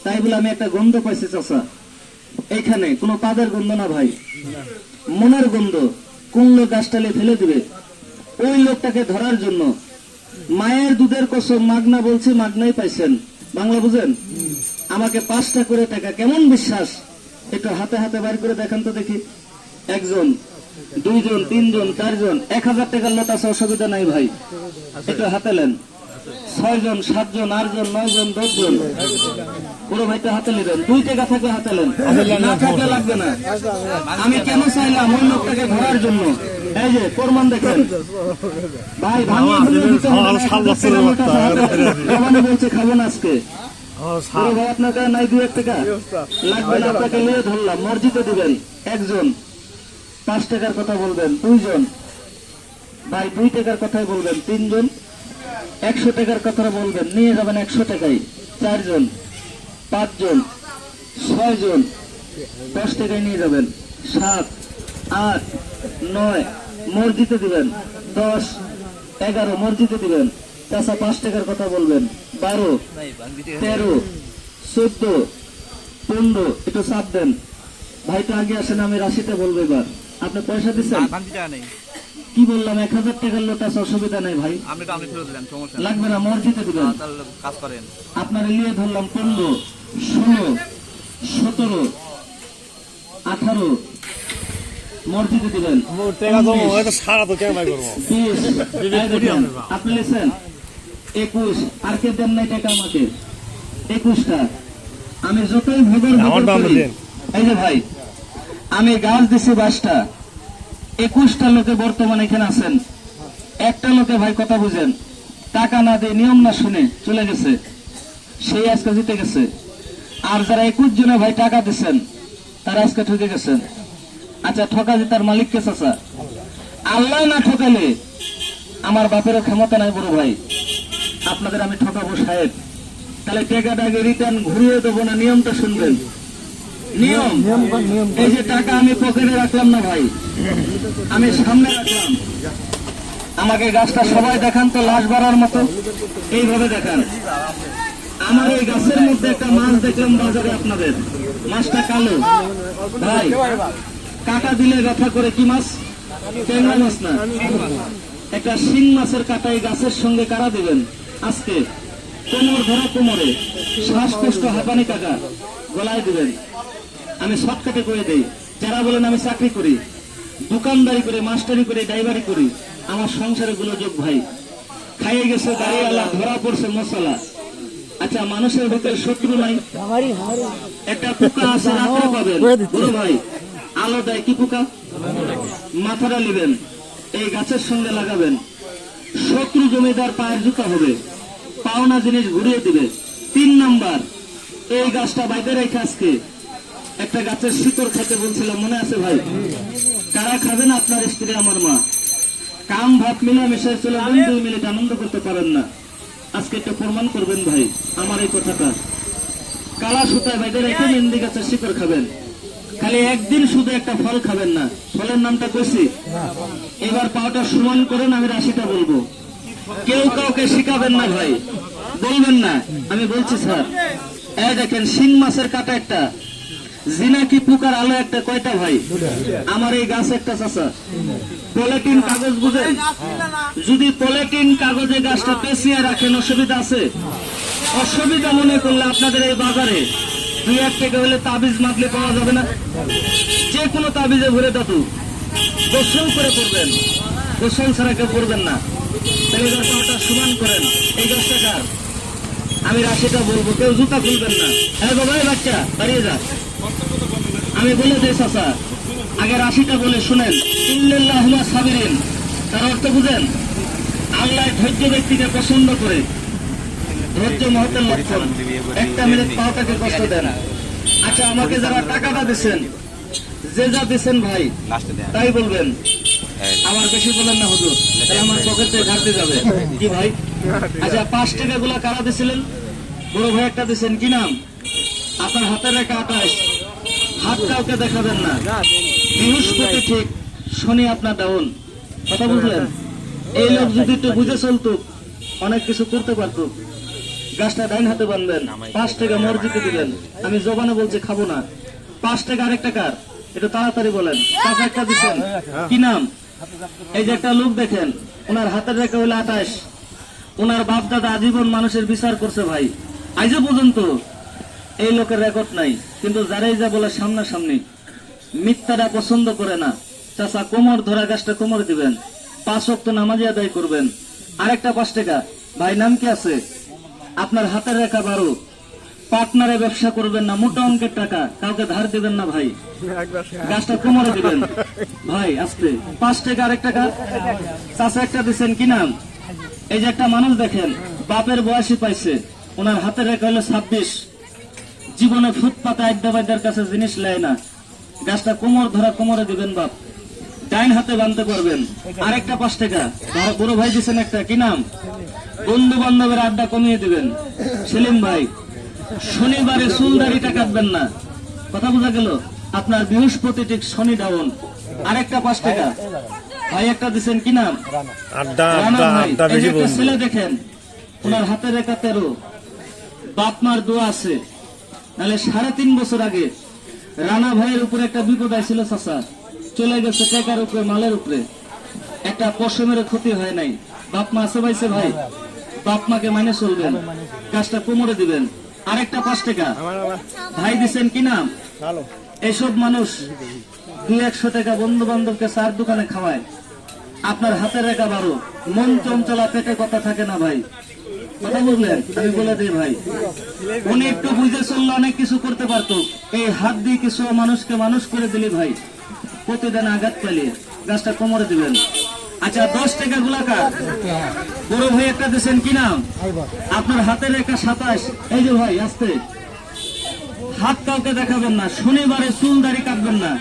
তাই বলে আমি একটা গন্ধ পাইছি চাচা, এইখানে কোনো পাদের গন্ধ না ভাই, মনের গন্ধ। কোন লোক গাছটা নিয়ে ফেলে দিবে? ওই লোকটাকে ধরার জন্য মায়ের দুধের কসম, মাগনা বলছি, মাগনাই পাইছেন। বাংলা বুঝেন? আমাকে 5টা করে টাকা, কেমন বিশ্বাস? একটু হাতে হাতে বাইর করে দেখান তো দেখি। 1 জন, 2 জন, 3 জন, 4 জন, 1000 টাকার লোট আছে, অসুবিধা নাই ভাই। একটু হাতে নেন। 6 জন, 7 জন, 8 জন, 9 জন, 10 জন। পুরো ভাইটা হাতে নেবেন। 2 টাকা থাকলে হাতে নেন, না থাকলে লাগবে না। আমি কেন চাইলাম? ওই লোকটাকে ধরার জন্য। এই যে প্রমাণ দেখেন ভাই, ভাঙিয়ে ফেলে দিতে হবে না। 1000 টাকার লোট আছে হাতে। বাবানি বলছে খাবো না আজকে। পুরো ভাই আপনার কাছে নাই 2-1 টাকা লাগবে না, আপনাকে নিয়ে ধরলাম। মসজিদে দিবেন 1 জন, 5 টাকার কথা বলবেন। 2 জন ভাই 2 টাকার কথাই বলবেন। 3 জন 100 টাকার কথা বলবেন, নিয়ে যাবেন 100 টাকায়। 4 জন, 5 জন, 6 জন 10 টাকায় নিয়ে যাবেন। 7, 8, 9 মসজিদে দিবেন। 10, 11 মসজিদে দিবেন। চাচা 5 টাকার কথা বলবেন। 12, 13, 14, 15 একটু চাপ দেন। ভাই তো আগে আসেন, আমি রাশিটা বলবো এবার। আপনি পয়সা দিচ্ছেন? কি বললাম? 1000 টাকার লোট আছে, অসুবিধা নাই ভাই, লাগবে না, মসজিদে দিবেন। আপনার নিয়ে ধরলাম 15, 16, 17, 18 মসজিদে দিবেন। 20, আপনি লিখছেন 21, আর কে দেন নাই টাকা আমাকে? 21টা। আমি যতই ভোগের এই যে ভাই, আমি গাছ দিছি 22টা, 21টা লোকে বর্তমানে এখানে আছেন। একটা লোকে ভাই কথা বুঝেন, টাকা না দিয়ে, নিয়ম না শুনে চলে গেছে, সেই আজকে জিতে গেছে। আর যারা 21 জনে ভাই টাকা দিচ্ছেন, তারা আজকে ঠকে গেছেন। আচ্ছা, ঠকা যে তার মালিক কে চাচা? আল্লাহ না ঠকালে আমার বাপেরও ক্ষমতা নাই বড় ভাই, আপনাদের আমি ঠকাবো সাহেব। তাহলে টাকাটাকে রিটার্ন ঘুরিয়ে দেবো না, নিয়মটা শুনবেন। নিয়ম, এই যে টাকা আমি পকেটে রাখলাম না ভাই, আমি সামনে রাখলাম। আমাকে গাছটা সবাই দেখান তো, লাশ বাড়ার মতো এইভাবে দেখান। আমার এই গাছের মধ্যে একটা মাছ দেখলাম বাজারে, আপনাদের মাছটা কালো ভাই, কাটা দিলে ব্যথা করে। কি মাছ? ট্যাংরা মাছ না, একটা শিং মাছের কাটা এই গাছের সঙ্গে কারা দিবেন আজকে? কোমর ধরা, কোমরে শ্বাসকষ্ট, হাঁপানি কাটা গলায় দিবেন। আমি শর্টকাটে করে দেই। যারা বলেন আমি চাকরি করি, দোকানদারি করে, মাস্টারি করে, ড্রাইভারি করি, আমার সংসারে গোলযোগ ভাই, খাইয়ে গেছে গাড়িওয়ালা, ধরা পড়ছে মশলা। আচ্ছা, মানুষের ভেতরে শত্রু নাই? একটা পোকা আছে, রাত্রে পাবেন বড় ভাই, আলো দেয়। কি পোকা? মাথাটা নেবেন, এই গাছের সঙ্গে লাগাবেন। শত্রু জমিদার পায়ের জুতা হবে, পাওনা জিনিস ঘুরিয়ে দিবে। 3 নাম্বার, এই গাছটা বাইরে রেখে আজকে একটা গাছের শিকড় খেতে বলছিলাম, মনে আছে ভাই? কারা খাবেন? আপনার স্ত্রী, আমার মা। কাম ভাত মিলে মিশে চলে 2 মিনিট আনন্দ করতে পারেন না। আজকে একটু প্রমাণ করবেন ভাই আমার এই কথাটা। কালা সুতায় বাইরে রেখে মেহেন্দি গাছের শিকড় খাবেন। খালি একদিন শুধু একটা ফল খাবেন না, ফলের নামটা কইছি। এবার পাওটা সমান করেন, আমি রাশিটা বলবো। কেউ কাউকে শিখাবেন না ভাই, বলবেন না, আমি বলছি স্যার। এই দেখেন, শিং মাছের কাটা একটা, জিনাকি পোকার আলো একটা কয়টা ভাই? আমার এই গাছ একটা চাচা। পলিথিন কাগজ বুঝেন? যদি পলিথিন কাগজে গাছটা পেঁচিয়ে রাখেন অসুবিধা আছে? অসুবিধা মনে করলে আপনাদের এই বাজারে 2-1 টাকা হলে তাবিজ মাগলে পাওয়া যাবে না? যে কোনো তাবিজে ভরে দাদু গোসল করে পড়বেন, গোসল ছাড়া কেউ পড়বেন না। তাই এবার পাটা সমান করেন। এই গাছটা কার? আমি রাশিটা বলবো, কেউ জুতা খুলবেন না। হ্যাঁ বাবা, এই বাচ্চা দাঁড়িয়ে যা, আমি বলে দিই চাচা, আগে রাশিটা বলে শুনেন। ইল্লাল্লাহুমা সাবিরিন, তার অর্থ বুঝেন? আল্লাহ ধৈর্য ব্যক্তিকে পছন্দ করে। ধৈর্য মহতের লক্ষণ। 1 মিনিট পাওটাকে কষ্ট দেন। আচ্ছা, আমাকে যারা টাকাটা দিচ্ছেন, যে যা দিচ্ছেন ভাই তাই বলবেন, আমার বেশি বলেন না হুজুর, তাহলে আমার পকেটে ঘাটতে যাবে। কি ভাই? আচ্ছা, 5 টাকা গুলা কারা দিছিলেন? বড় ভাই একটা দিচ্ছেন, কি নাম? আপনার হাতের রেখা 28। হাত কাউকে দেখাবেন না। বৃহস্পতি ঠিক, শনি আপনার ডাউন। কথা বুঝলেন? এই লোক যদি একটু বুঝে চলতো অনেক কিছু করতে পারতো। গাছটা ডাইন হাতে বানবেন, 5 টাকা মসজিদে দিবেন। আমি জবানে বলছি খাবো না। 5 টাকা আরেকটা কার? একটু তাড়াতাড়ি বলেন। টাকা একটা দিচ্ছেন, কি নাম? এই যে একটা লোক দেখেন, ওনার হাতের রেখা হলো 28। ওনার বাপ দাদা আজীবন মানুষের বিচার করছে ভাই, আজও পর্যন্ত এই লোকের রেকর্ড নাই। কিন্তু যারাই যা বলে সামনাসামনি, মিথ্যাটা পছন্দ করে না। চাচা, কোমর ধরা গাছটা কোমর দিবেন, 5 ওয়াক্ত নামাজি আদায় করবেন। আরেকটা 5 টাকা ভাই, নাম কি আছে? আপনার হাতের রেখা 12। পার্টনারে ব্যবসা করবেন না, মোটা অঙ্কের টাকা কাউকে ধার দিবেন না ভাই, গাছটা কোমরে দিবেন ভাই। আজকে 5 টাকা আরেক টাকা চাচা একটা দিচ্ছেন, কি নাম? এই যে একটা মানুষ দেখেন, বাপের বয়সী পাইছে, ওনার হাতের রেখা হলো 26। জীবনে ফুটপাতে আড্ডাবাইদার কাছে জিনিস নেয় না। গাছটা কোমর ধরা কোমরে দিবেন বাপ, ডাইন হাতে বাঁধতে পারবেন। আরেকটা 5 টাকা বড় ভাই দিচ্ছেন একটা, কি নাম? বন্ধু বান্ধবের আড্ডা কমিয়ে দিবেন। সেলিম ভাই, শনিবারে চুলদারিটা কাটবেন না। কথা বোঝা গেল? আপনার বৃহস্পতি ঠিক, শনি ডাউন। আরেকটা 5 টাকা ভাই একটা দিচ্ছেন, কি নাম? রানা ভাই। এই যে একটা ছেলে দেখেন, ওনার হাতের রেখা 13। বাপ মার দোয়া আছে। নাহলে 3.5 বছর আগে রানা ভাইয়ের উপরে একটা বিপদ আইছিল চাচা, চলে গেছে টাকার উপরে, মালের উপরে। একটা পশমের ক্ষতি হয় নাই। বাপ মা আছে পাইছে ভাই, বাপ মাকে মানে চলবেন। গাছটা কোমরে দিবেন। আরেকটা 5 টাকা ভাই দিচ্ছেন, কি নাম? এইসব মানুষ 200-100 টাকা বন্ধু বান্ধবকে চার দোকানে খাওয়ায়। আপনার হাতের রেখা 12। মন চঞ্চলা, পেটে কথা থাকে না ভাই। কথা বললেন? আমি বলে দিই ভাই, উনি একটু বুঝে চললে অনেক কিছু করতে পারতো। এই হাত দিয়ে কিছু মানুষকে মানুষ করে দিলি ভাই, প্রতিদিন আঘাত পেলিয়ে। গাছটা কোমরে দিবেন। আচ্ছা, 10 টাকা গুলাকার বড় ভাই একটা দিচ্ছেন, কি নাম? আপনার হাতের রেখা 27। এই যে ভাই, আসতে হাত কাউকে দেখাবেন না। শনিবারে চুল দাড়ি কাটবেন না।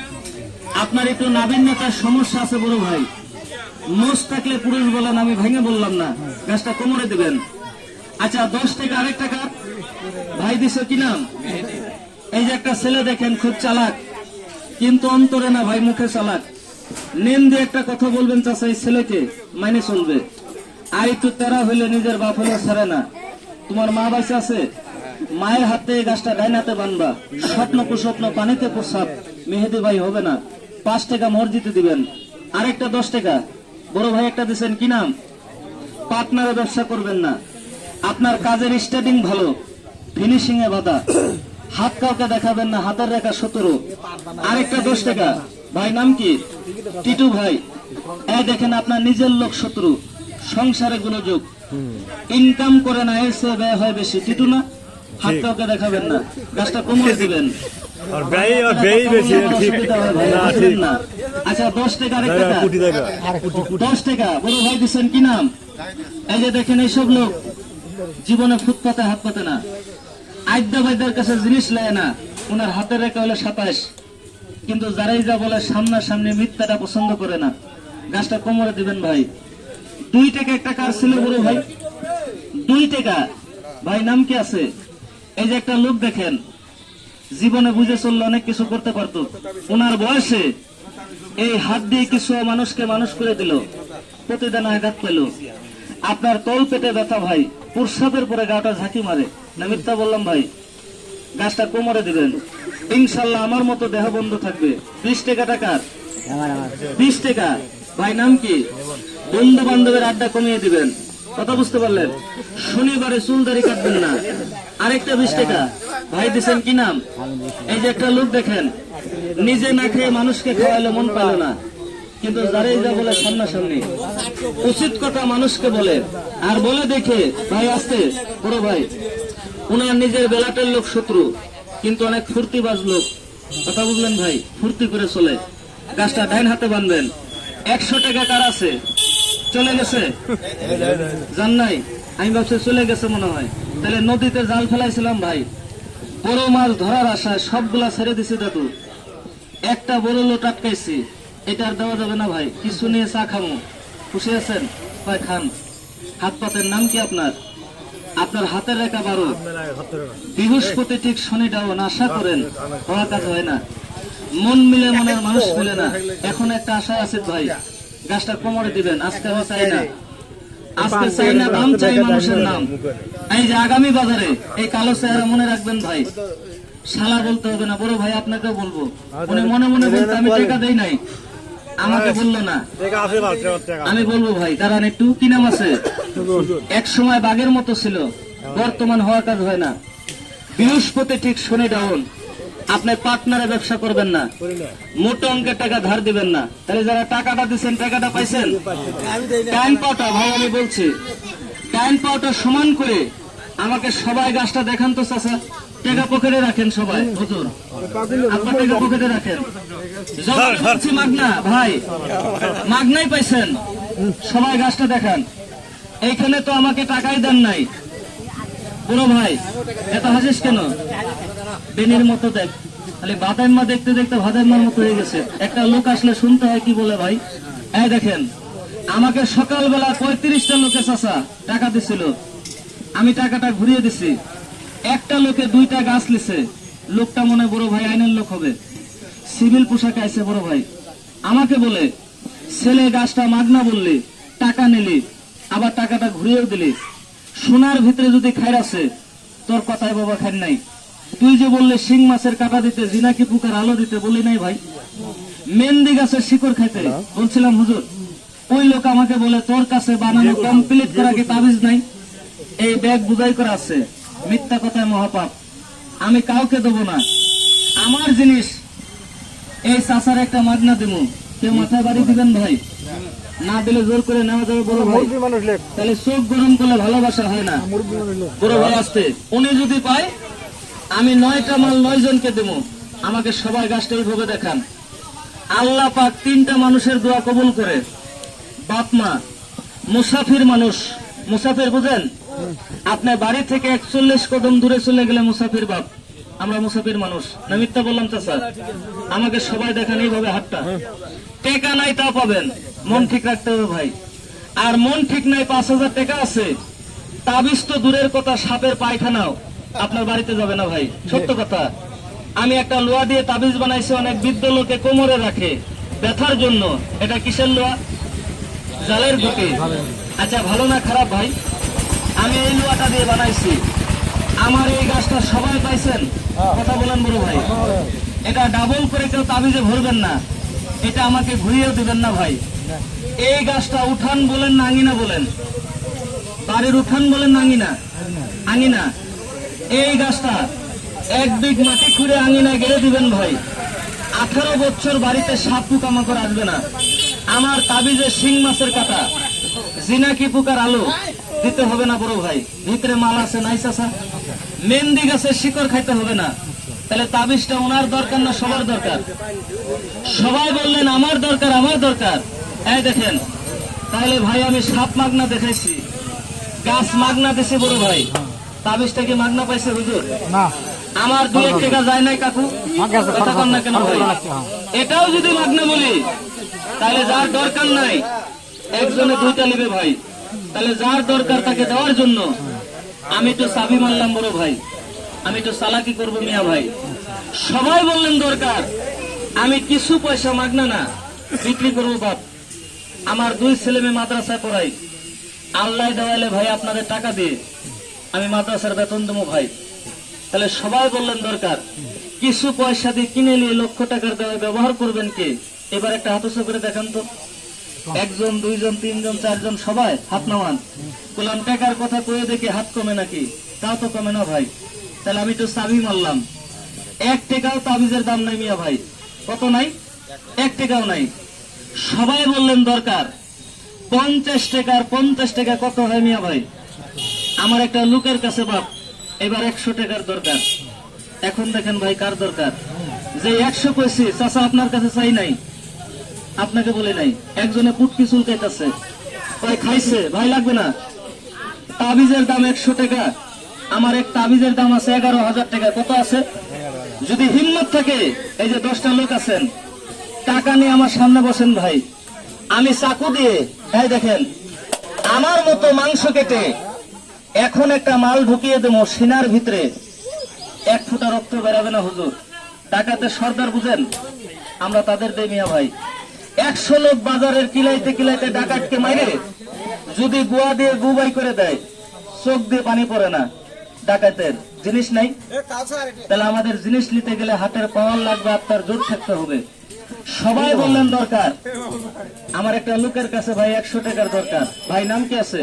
আপনার একটু নাবিন্যতার সমস্যা আছে বড় ভাই, মোষ থাকলে পুরুষ বলেন, আমি ভেঙে বললাম না। গাছটা কোমরে দিবেন। আচ্ছা, 10 টাকা আরেক টাকা ভাই দিছে, কি নাম? এই যে একটা ছেলে দেখেন, খুব চালাক, কিন্তু অন্তরে না ভাই, মুখে চালাক। নেম দিয়ে একটা কথা বলবেন চাচা, এই ছেলেকে মানে চলবে। আর একটু তেরা হইলে নিজের বাপ হলে ছাড়ে না। তোমার মা বাইসে আছে, মায়ের হাতে গাছটা ডাইন হাতে বানবা। স্বপ্ন কুস্বপ্ন পানিতে প্রসাব, মেহেদি ভাই হবে না। 5 টাকা মসজিদে দিবেন। আরেকটা 10 টাকা বড় ভাই একটা দিচ্ছেন, কি নাম? পার্টনারে ব্যবসা করবেন না। আপনার কাজের স্টার্টিং ভালো, ফিনিশিং এ বাধা। হাত কাউকে দেখাবেন না, হাতের রেখা 17। আরেকটা 10 টাকা ভাই, নাম কি? টিটু ভাই। এই দেখেন, আপনার নিজের লোক শত্রু, সংসারে গোলযোগ, ইনকাম করে না, এসে ব্যয় হয় বেশি। টিটু না? হাত কাউকে দেখাবেন না। গাছটা কোমরে দিবেন। আচ্ছা, 10 টাকা আরেকটা 10 টাকা বড় ভাই দিচ্ছেন, কি নাম? এই যে দেখেন, এইসব লোক জীবনে ফুটপাতে হাত পাতে না, আড্ডা বাইদার কাছে জিনিস নেয় না। ওনার হাতের রেখা হলো 27। কিন্তু যারাই যা বলে সামনাসামনি মিথ্যাটা পছন্দ করে না। গাছটা কোমরে দিবেন ভাই। 2 টাকা একটা কার ছিল বড় ভাই? 2 টাকা ভাই, নাম কি আছে? এই যে একটা লোক দেখেন, জীবনে বুঝে চললে অনেক কিছু করতে পারতো। ওনার বয়সে এই হাত দিয়ে কিছু মানুষকে মানুষ করে দিল, প্রতিদিন আঘাত পেল। আপনার তল পেটে ব্যথা ভাই, প্রস্রাবের পরে গাটা ঝাঁকি মারে না, মিথ্যা বললাম ভাই। গাছটা কোমরে দিবেন। ইনশাল্লাহ আমার মতো দেহ বন্ধ থাকবে। 20 টাকা টাকার 20 টাকা। ভাই নাম কি? বন্ধু বান্ধবের আড্ডা কমিয়ে দিবেন, কথা বুঝতে পারলেন? শনিবারে চুল দাড়ি কাটবেন না। আরেকটা 20 টাকা। ভাই দিচ্ছেন কি নাম? এই যে একটা লোক দেখেন, নিজে না খেয়ে মানুষকে খাওয়াইলে মন পাইল না, কিন্তু যারা যা বলে সামনাসামনি উচিত কথা মানুষকে বলে, আর বলে দেখে ভাই আসতে বড় ভাই, উনার নিজের বেলাটের লোক শত্রু, কিন্তু অনেক ফুর্তিবাজ লোক, কথা বুঝলেন ভাই? ফুর্তি করে চলে। গাছটা ডাইন হাতে বাঁধবেন। 100 টাকা কার আছে? চলে গেছে? জান নাই? আমি ভাবছি চলে গেছে মনে হয়। তাহলে নদীতে জাল ফেলাইছিলাম ভাই, বড় মাছ ধরার আশায় সবগুলা ছেড়ে দিছি দাদু, একটা বড় লোট আটকাইছি। এটা আর দেওয়া যাবে না ভাই, কিছু নিয়ে চা খামো। খুশি আছেন? ভাই খান। হাত পাতের নাম কি আপনার? আপনার হাতের রেখা 12, বৃহস্পতি ঠিক শনি ডাউন। আশা করেন হওয়া কাজ হয় না, মন মিলে মনের মানুষ মিলে না। এখন একটা আশা আছে ভাই, গাছটা কোমরে দিবেন। আজকে আমি চাই না, আজকে চাই না, দাম চাই মানুষের নাম। এই যে আগামী বাজারে এই কালো চেহারা মনে রাখবেন ভাই, শালা বলতে হবে না, বড় ভাই আপনাকেও বলবো। উনি মনে মনে বলতে আমি টাকা দেই নাই, আমাকে বললো না, আমি বলবো ভাই দাঁড়ান একটু। কি নাম আছে? এক সময় বাঘের মতো ছিল, বর্তমান হওয়া কাজ হয় না। বৃহস্পতি ঠিক শনি ডাউন। আপনি পার্টনারে ব্যবসা করবেন না, মোটা অঙ্কের টাকা ধার দিবেন না। তাহলে যারা টাকাটা দিচ্ছেন টাকাটা পাইছেন? টাইম পাওয়াটা ভাই আমি বলছি, টাইম পাওয়াটা সমান করে আমাকে সবাই গাছটা দেখান তো চাচা। টাকা পকেটে রাখেন সবাই, হুজুর আপনার টাকা পকেটে রাখেন। যখন বলছি মাগনা ভাই, মাগনাই পাইছেন, সবাই গাছটা দেখান। এইখানে তো আমাকে টাকাই দেন নাই। বড় ভাই এত হাসিস কেন? বেনির মতো দেখ, তাহলে বাদাইম্মা দেখতে দেখতে ভাদাইম্মার মতো হয়ে গেছে। একটা লোক আসলে শুনতে হয় কি বলে ভাই। এই দেখেন, আমাকে সকালবেলা 35টা লোকে চাচা টাকা দিছিল, আমি টাকাটা ঘুরিয়ে দিছি। একটা লোকে 2টা গাছ লিছে, লোকটা মনে বড় ভাই আইনের লোক হবে, সিভিল পোশাকে আইছে বড় ভাই। আমাকে বলে ছেলে গাছটা মাগনা বললি, টাকা নিলি, আবার টাকাটা ঘুরিয়েও দিলি। সোনার ভিতরে যদি খাইর আছে, তোর কথায় বাবা খাই নাই। তুই যে বললে শিং মাছের কাটা দিতে, জিনাকি পোকার আলো দিতে, বলি নাই ভাই? মেহেন্দি গাছের শিকড় খাইতে বলছিলাম হুজুর। ওই লোক আমাকে বলে তোর কাছে বানানো কমপ্লিট করা কি তাবিজ নাই? এই ব্যাগ বুঝাই করা আছে। মিথ্যা কথায় মহাপাপ, আমি কাউকে দেবো না। আমার জিনিস এই চাচার একটা মাগনা দিব, কেউ মাথায় বাড়ি দিবেন ভাই? না দিলে জোর করে নেওয়া যাবে বড় ভাই। তাহলে চোখ গরম করলে ভালোবাসা হয় না বড় ভাই। আসতে উনি যদি পায়, আমি 9টা মাল 9 জনকে দেবো। আমাকে সবাই গাছটা এইভাবে দেখান। আল্লাহ পাক 3টা মানুষের দোয়া কবুল করে, বাপ মা, মুসাফির মানুষ। মুসাফির বুঝেন? আপনার বাড়ি থেকে 41 কদম দূরে চলে গেলে মুসাফির বাপ। আমরা মুসাফির মানুষ না, মিথ্যা বললাম চাচা? আমাকে সবাই দেখান এইভাবে হাতটা। টাকা নাই তাও পাবেন, মন ঠিক রাখতে হবে ভাই। আর মন ঠিক নাই, 5000 টাকা আছে, তাবিজ তো দূরের কথা, সাপের পায়খানাও আপনার বাড়িতে যাবে না ভাই, সত্য কথা। আমি একটা লোহা দিয়ে তাবিজ বানাইছি, অনেক বৃদ্ধ লোকে কোমরে রাখে ব্যথার জন্য। এটা কিসের লোহা? জালের ঘুঁটি। আচ্ছা ভালো না খারাপ ভাই? আমি এই লোহাটা দিয়ে বানাইছি। আমার এই গাছটা সবাই পাইছেন, কথা বলেন বড় ভাই? এটা ডাবল করে কেউ তাবিজে ভরবেন না, এটা আমাকে ঘুরিয়েও দিবেন না ভাই। এই গাছটা উঠান বলেন না আঙিনা বলেন? বাড়ির উঠান বলেন না আঙিনা? আঙিনা। এই গাছটা 1 বিঘ মাটি খুঁড়ে আঙিনা গেড়ে দিবেন ভাই। 18 বছর বাড়িতে সাপ পোকামাকড় আসবে না। আমার তাবিজে শিং মাছের কাটা, জিনাকি পোকার আলো দিতে হবে না বড় ভাই। ভিতরে মাল আছে নাই চাচা? মেহেন্দি গাছের শিকড় খাইতে হবে না। তাহলে তাবিজটা ওনার দরকার না সবার দরকার? সবাই বললেন আমার দরকার, আমার দরকার। এই দেখেন, তাহলে ভাই আমি সাপ মাগনা দেখাইছি, গাছ মাগনা দিছি বড় ভাই। তাবিজটা কি মাগনা পাইছে হুজুর? না। আমার 2-1 টাকা যায় নাই কাকু, কথা কন না কেন ভাই? এটাও যদি মাগনা বলি, তাহলে যার দরকার নাই একজনে 2টা নেবে ভাই। তাহলে যার দরকার তাকে দেওয়ার জন্য আমি তো চাবি মারলাম বড় ভাই, আমি তো চালাকি করবো মিয়া ভাই। সবাই বললেন দরকার, আমি কিছু পয়সা মাগনা না বিক্রি করবো বাপ। আমার 2 ছেলে মেয়ে মাদ্রাসায় পড়াই, আল্লাহ দেওয়ালে ভাই আপনাদের টাকা দিয়ে আমি মাদ্রাসার বেতন দেবো ভাই। তাহলে সবাই বললেন দরকার, কিছু পয়সা দিয়ে কিনে নিয়ে লক্ষ টাকার দেওয়া ব্যবহার করবেন কে? এবার একটা হাত উঁচু করে দেখান তো। একজন, দুইজন, তিনজন, চারজন, সবাই হাত নামান। বললাম টাকার কথা কয়ে দেখি হাত কমে নাকি? তাও তো কমে না ভাই। তাহলে আমি তো চাবি মারলাম। 1 টাকাও তাবিজের দাম নাই মিয়া ভাই। কত নাই? 1 টাকাও নাই। সবাই বললেন দরকার 50 টাকার। 50 টাকা কত হয় মিয়া ভাই? আমার একটা লোকের কাছে বাপ এবার 100 টাকার দরকার। এখন দেখেন ভাই কার দরকার? যে 100 কইছি চাচা আপনার কাছে চাই নাই, আপনাকে বলে নাই। একজনে পুটকি চুলকাইতেছে, কয় খাইছে ভাই লাগবে না। তাবিজের দাম 100 টাকা, আমার এক তাবিজের দাম আছে 11,000 টাকা। কত আছে? যদি হিম্মত থাকে, এই যে 10টা লোক আছেন, টাকা নিয়ে আমার সামনে বসেন ভাই। আমি চাকু দিয়ে এই দেখেন আমার মতো মাংস কেটে এখন একটা মাল ঢুকিয়ে দেবো সিনার ভিতরে, 1 ফোঁটা রক্ত বেরাবে না হুজুর। টাকাতে সর্দার বুঝেন, আমরা তাদের দেই মিয়া ভাই। 100 লোক বাজারের কিলাইতে কিলাইতে ডাকাতকে মাইরে যদি গুয়া দিয়ে গুবাই করে দেয়, চোখ দিয়ে পানি পড়ে না। ডাকাতের জিনিস নাই, তাহলে আমাদের জিনিস নিতে গেলে হাতের পাওয়ার লাগবে, আত্মার জোর থাকতে হবে। সবাই বললেন দরকার। আমার একটা লোকের কাছে ভাই 100 টাকার দরকার। ভাই নাম কি আছে?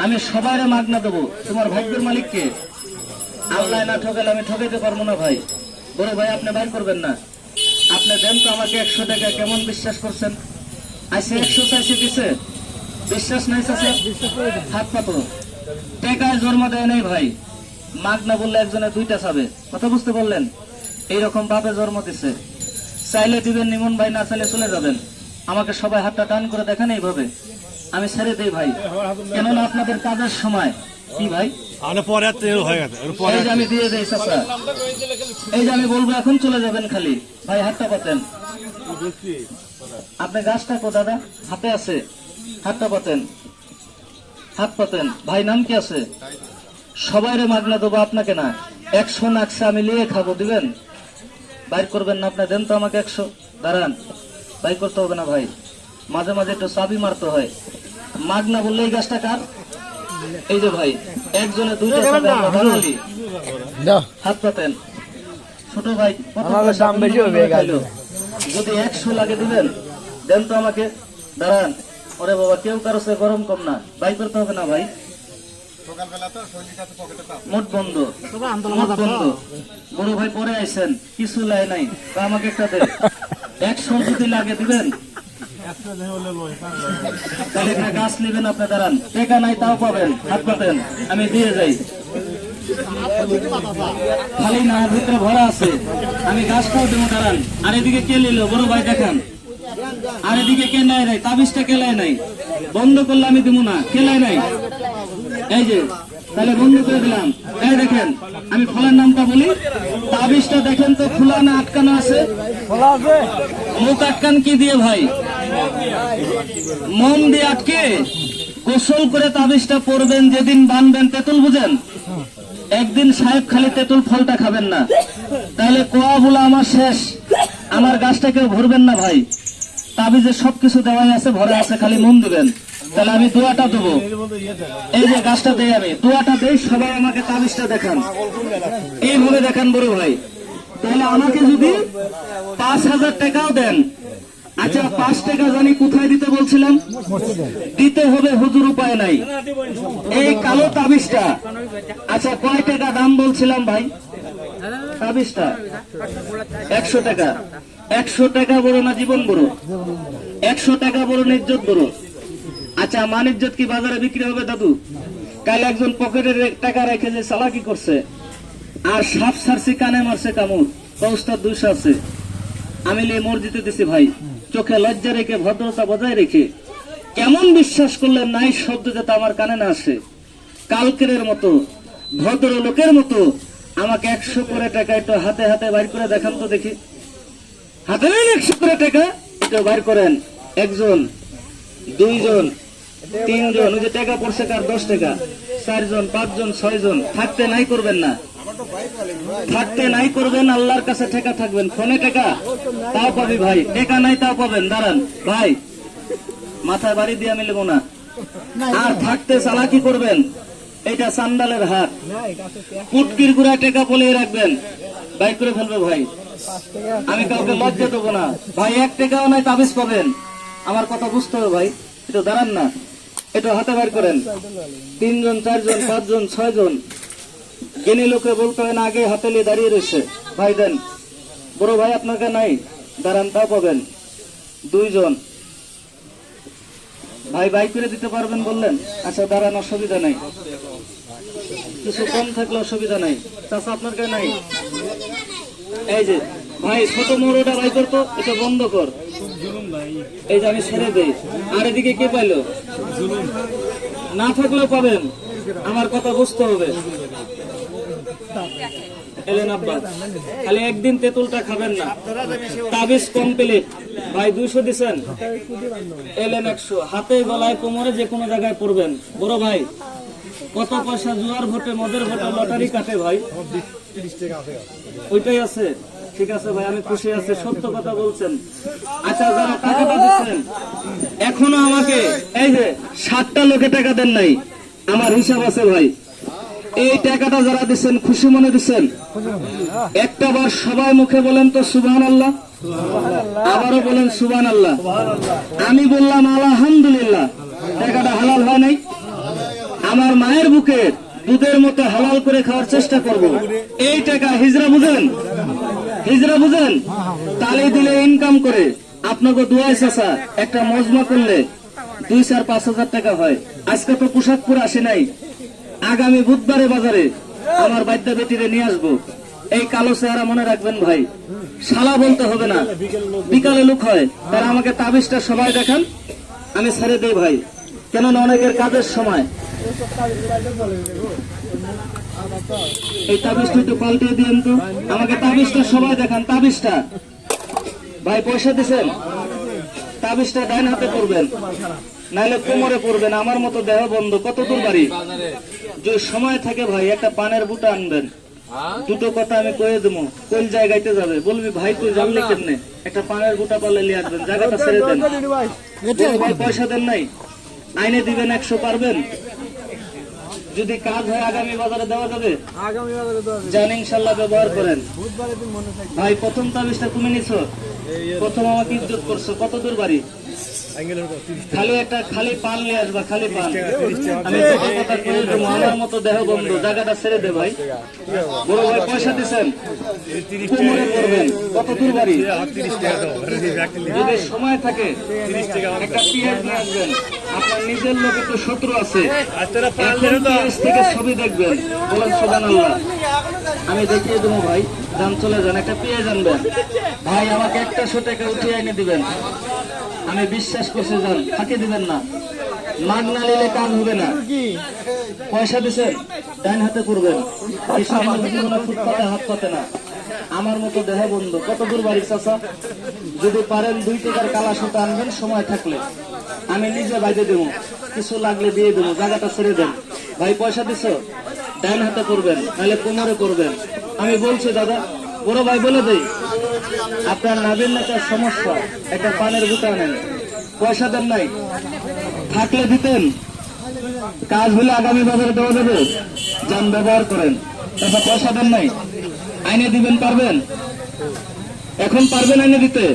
আমি সবাইরে মাগনা দেবো। তোমার ভাগ্যের মালিক কে? আল্লাহ না ঠকালে আমি ঠকাইতে পারবো না ভাই। বড় ভাই আপনি বাইর করবেন না, আপনি দেন তো আমাকে 100 টাকা। কেমন বিশ্বাস করছেন? আইসে 100 চাইছে দিছে, বিশ্বাস নাই চাচা? হাত পাতো। টাকায় জন্ম দেয় নাই ভাই। মাগনা বললে একজনে 2টা চাবে। কথা বুঝতে পারলেন? এইরকম ভাবে জন্ম দিছে। চাইলে দিবেন নিমন ভাই, না চাইলে চলে যাবেন। আমাকে সবাই হাতটা টান করে দেখেন এইভাবে, আমি ছেড়ে দেই ভাই। কেননা আপনাদের কাজের সময় কি ভাই, এই যে আমি দিয়ে দেই চাচা, এই যে আমি বলবো এখন চলে যাবেন খালি। ভাই হাতটা পাতেন। আপনি গাছটা কো দাদা? হাতে আছে, হাতটা পাতেন, হাত পাতেন। ভাই নাম কি আছে? সবাইরে মাগনা দেবো, আপনাকে না। 100 নাকছে আমি লিয়ে খাবো, দিবেন? বাইর করবেন না আপনি? দেন তো আমাকে 100। দাঁড়ান, বাইর করতে হবে না ভাই। মাঝে মাঝে একটু চাবি মারতে হয়। মাগনা বললে এই গাছটা কার? এই যে ভাই, একজনে 2টা চাবি, আমরা বাঙালি। হাত পাতেন। ছোট ভাই কত দাম বেশি হবে? যদি 100 লাগে দিবেন? দেন তো আমাকে। দাঁড়ান, ওরে বাবা কেউ কারো সে গরম কম না, বাই করতে হবে না ভাই। মোট বন্ধ, মোট বন্ধ। বড় ভাই পরে আইছেন, কিছু লাই নাই, তা আমাকে একটা দেন। 100 যদি লাগে দিবেন? তাহলে একটা গাছ নেবেন আপনি। দাঁড়ান, টাকা নাই তাও পাবেন, হাত পাতেন, আমি দিয়ে যাই। খালি না, ভিতরে ভরা আছে, আমি গাছটাও দেবো। দাঁড়ান, আর এদিকে কে নিল? বড় ভাই দেখান। আর এদিকে কে নেয় নাই? তাবিজটা কে লাই নাই? বন্ধ করলে আমি দেবো না। কে লাই নাই? এই যে, তাহলে বন্ধ করে দিলাম। এই দেখেন, আমি খোলার নামটা বলি। তাবিজটা দেখেন তো খোলা না আটকানো আছে? মুখ আটকান কি দিয়ে ভাই? মন দিয়ে আটকে গোসল করে তাবিজটা পরবেন। যেদিন বানবেন, তেঁতুল বুঝেন? একদিন সাহেব খালি তেঁতুল ফলটা খাবেন না, তাহলে কোয়া বলা আমার শেষ। আমার গাছটা কেউ ভরবেন না ভাই। তাবিজে সবকিছু দেওয়াই আছে, ভরা আছে, খালি মন দিবেন। তাহলে আমি দোয়াটা দেবো। এই যে গাছটা দেই, আমি দোয়াটা দেই। সবাই আমাকে তাবিজটা দেখান, এইভাবে দেখান বড় ভাই। তাহলে আমাকে যদি 5,000 টাকাও দেন, আচ্ছা 5 টাকা জানি কোথায় দিতে বলছিলাম? দিতে হবে হুজুর, উপায় নাই। এই কালো তাবিজটা আচ্ছা কয় টাকা দাম বলছিলাম ভাই? তাবিজটা 100 টাকা। 100 টাকা বড় না জীবন বড়? 100 টাকা বড় না ইজ্জত বড়? আচ্ছা মান ইজ্জত কি বাজারে বিক্রি হবে দাদু? কাল একজন পকেটে টাকা রেখে যে চালাকি করছে, আর সাপ সারছি কানে মারছে কামড়, কৌস্তার 200 আছে। আমি মসজিদে দিছি ভাই, চোখে লজ্জা রেখে, ভদ্রতা বজায় রেখে। কেমন বিশ্বাস করলে নাই শব্দ যাতে আমার কানে না আসে। কালকের মতো ভদ্র লোকের মতো আমাকে 100 করে টাকা একটু হাতে হাতে বাইর করে দেখান তো দেখি। হাতে নেন 100 করে টাকা, একটু বাইর করেন। 1 জন, 2 জন, 3 জন, ওই যে টাকা পড়ছে কার? 10 টাকা। 4 জন, 5 জন, 6 জন। থাকতে নাই করবেন না, থাকতে নাই করবেন। আল্লাহর কাছে টাকা থাকবেন। ফোনে টাকা তাও পাবি ভাই, টাকা নাই তাও পাবেন। দাঁড়ান ভাই, মাথায় বাড়ি দিয়ে আমি নেবো না। আর থাকতে চালাকি করবেন, এটা সান্দালের হাত। পুটকির গুড়া টাকা বলে রাখবেন, বাইক করে ফেলবে ভাই। আমি কাউকে লজ্জা দেবো না ভাই। 1 টাকাও নাই, তাবিজ পাবেন। আমার কথা বুঝতে হবে ভাই। একটু দাঁড়ান না, একটু হাতে বের করেন। 3 জন 4 জন 5 জন 6 জন জ্ঞানী লোকে বলতে হয় না, আগে হাতে নিয়ে দাঁড়িয়ে রয়েছে। ভাই দেন। বড় ভাই আপনাকে নাই, দাঁড়ান, তাও পাবেন। 2 জন ভাই বাইক করে দিতে পারবেন বললেন। আচ্ছা দাঁড়ান, অসুবিধা নাই, কিছু কম থাকলে অসুবিধা নাই। চাচা আপনার কাছে নাই? এই যে ভাই ছোট মোড়টা ভাই করতো, এটা বন্ধ কর। এই যে আমি ছেড়ে দেই। আর এদিকে কে পাইলো? না থাকলেও পাবেন, আমার কথা বুঝতে হবে। এলেন আব্বা, খালি একদিন তেঁতুলটা খাবেন না। তাবিজ কমপ্লিট ভাই। 200 দিচ্ছেন, এলেন 100। হাতে গলায় কোমরে যে কোনো জায়গায় পড়বেন। বড় ভাই কত পয়সা জুয়ার ভোটে, মদের ভোটে, লটারি কাটে ভাই? ওইটাই আছে। ঠিক আছে ভাই, আমি খুশি আছি, সত্য কথা বলছেন। আচ্ছা যারা টাকাটা দিচ্ছেন, এখনো আমাকে এই যে 60টা লোকে টাকা দেন নাই, আমার হিসাব আছে ভাই। এই টাকাটা যারা দিচ্ছেন খুশি মনে দিচ্ছেন? একটা বার সবাই মুখে বলেন তো সুবহানাল্লাহ। আবারও বলেন সুবহানাল্লাহ। আমি বললাম আলহামদুলিল্লাহ। টাকাটা হালাল হয় নাই? আমার মায়ের বুকে দুধের মতো হালাল করে খাওয়ার চেষ্টা করব। এই টাকা হিজরা বুঝেন? হিজরা বুঝেন? তালি দিলে ইনকাম করে আপনাকে দোয়া চাচা একটা মজমা করলে 2-4-5 হাজার টাকা হয়। আজকে তো পোশাক পরে আসে নাই, আগামী বুধবারে বাজারে আমার বাদ্যা বেটিরে নিয়ে আসবো। এই কালো চেহারা মনে রাখবেন ভাই, শালা বলতে হবে না। বিকালে লোক হয়, তারা আমাকে তাবিজটা সবাই দেখান, আমি ছেড়ে দেই ভাই। কেননা অনেকের কাজের সময়। এই তাবিজটা একটু পাল্টে দিন তো, আমাকে তাবিজটা সবাই দেখান। তাবিজটা ভাই পয়সা দিচ্ছেন, তাবিজটা ডাইন হাতে করবেন, নাইলে কোমরে পড়বেন। আমার মতো দেহ বন্ধ। কত দূর বাড়ি? যে সময় থাকে ভাই একটা পানের বুটা আনবেন। 2টো কথা আমি কয়ে দেবো, কোন জায়গাতে যাবে বলবি ভাই তুই জানলি কেমনে? একটা পানের বুটা পালে নিয়ে আসবেন, জায়গাটা ছেড়ে দেন। ভাই পয়সা দেন নাই, আইনে দিবেন 100, পারবেন? যদি কাজ হয় আগামী বাজারে দেওয়া যাবে, জান ইনশাল্লাহ ব্যবহার করেন। ভাই প্রথম তাবিজটা তুমি নিছো, প্রথম আমাকে ইজ্জত করছো। কত দূর বাড়ি? খালি একটা খালি পান নিয়ে আসবা, খালি পান। আমি কথা কয়ে দেবো, আমার মতো দেহ বন্ধু, জায়গাটা ছেড়ে দে ভাই। বড় ভাই পয়সা দিচ্ছেন, কোমরে পড়বেন। কত দূর বাড়ি? যদি সময় থাকে একটা পিঁয়াজ নিয়ে আসবেন। আপনার নিজের লোক একটু শত্রু আছে, পিঁয়াজ থেকে ছবি দেখবেন, বলেন সুবহানাল্লাহ। আমি দেখিয়ে দেবো ভাই, যান চলে যান, একটা পেয়ে জানবেন ভাই। আমাকে 100 টাকা উঠিয়ে এনে দিবেন, আমি বিশ্বাস করছি। যান, ফাঁকি দিবেন না, মাগ না নিলে কান হবে না। পয়সা দিচ্ছেন, ডাইন হাতে করবেন। জীবনে ফুটপাতে হাত পাতে না। আমার মতো দেহ বন্ধু। কত দূর বাড়ি চাচা? যদি পারেন 2 টাকার কালা সুতা আনবেন, সময় থাকলে আমি নিজে বাইরে দেবো, কিছু লাগলে দিয়ে দেবো, জায়গাটা ছেড়ে দেন ভাই। পয়সা দিচ্ছ, ডাইন হাতে করবেন, নাহলে কোমরে করবেন। আমি বলছি দাদা, বড় ভাই বলে দেই, আপনার নাবির নেতার সমস্যা, একটা পানের বুটা নেন। পয়সা দেন নাই, থাকলে দিতেন। কাজ হলে আগামী বাজারে দেওয়া যাবে, যান ব্যবহার করেন। তারপর পয়সা দেন নাই, আইনে দিবেন, পারবেন? এখন পারবেন আইনে দিতে?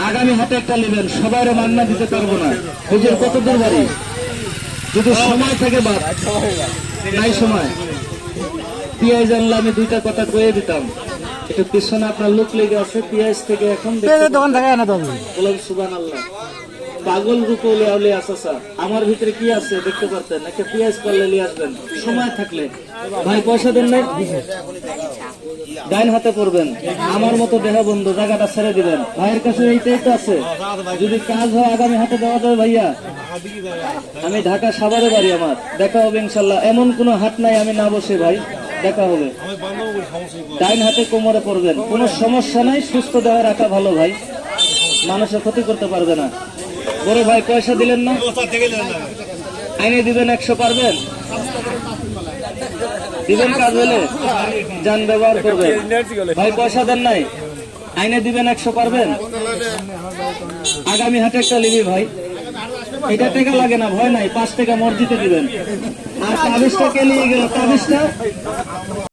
আগামী হাতে একটা নেবেন, সবাই মান্না দিতে পারবো না। হুজুর কত দূর বাড়ি? যদি সময় থাকে বাদ নাই, সময় পিঁয়াজ আনলে আমি 2টা কথা কয়ে দিতাম। একটু পিছনে আপনার লোক লেগে আছে, পিঁয়াজ থেকে এখন দোকান থেকে আনা দেবে। বলেন সুবহানাল্লাহ। পাগল রূপে লিয়াউলে আসা, আমার ভিতরে কি আছে দেখতে পারতেন। একটা পেঁয়াজ করলে নিয়ে আসবেন, সময় থাকলে। ভাই পয়সা দেন নাই, ডাইন হাতে পড়বেন। আমার মতো দেহ বন্ধু, জায়গাটা ছেড়ে দিবেন। ভাইয়ের কাছে এইটাই তো আছে, যদি কাজ হয় আগামী হাতে দেওয়া যাবে ভাইয়া। আমি ঢাকা সাভারে বাড়ি, আমার দেখা হবে ইনশাল্লাহ। এমন কোনো হাট নাই আমি না বসে ভাই, দেখা হবে। ডাইন হাতে কোমরে পড়বেন, কোনো সমস্যা নাই। সুস্থ দেহ রাখা ভালো ভাই, মানুষের ক্ষতি করতে পারবে না। বড় ভাই পয়সা দিলেন না, আইনে দিবেন 100, পারবেন? দিবেন, কাজ হলে যান ব্যবহার করবেন। ভাই পয়সা দেন নাই, আইনে দিবেন 100, পারবেন? আগামী হাটে একটা নিবি ভাই, এটা টাকা লাগে না, ভয় নাই। 5 টাকা মসজিদে দিবেন। আর তাবিজটা কে নিয়ে গেল? তাবিজটা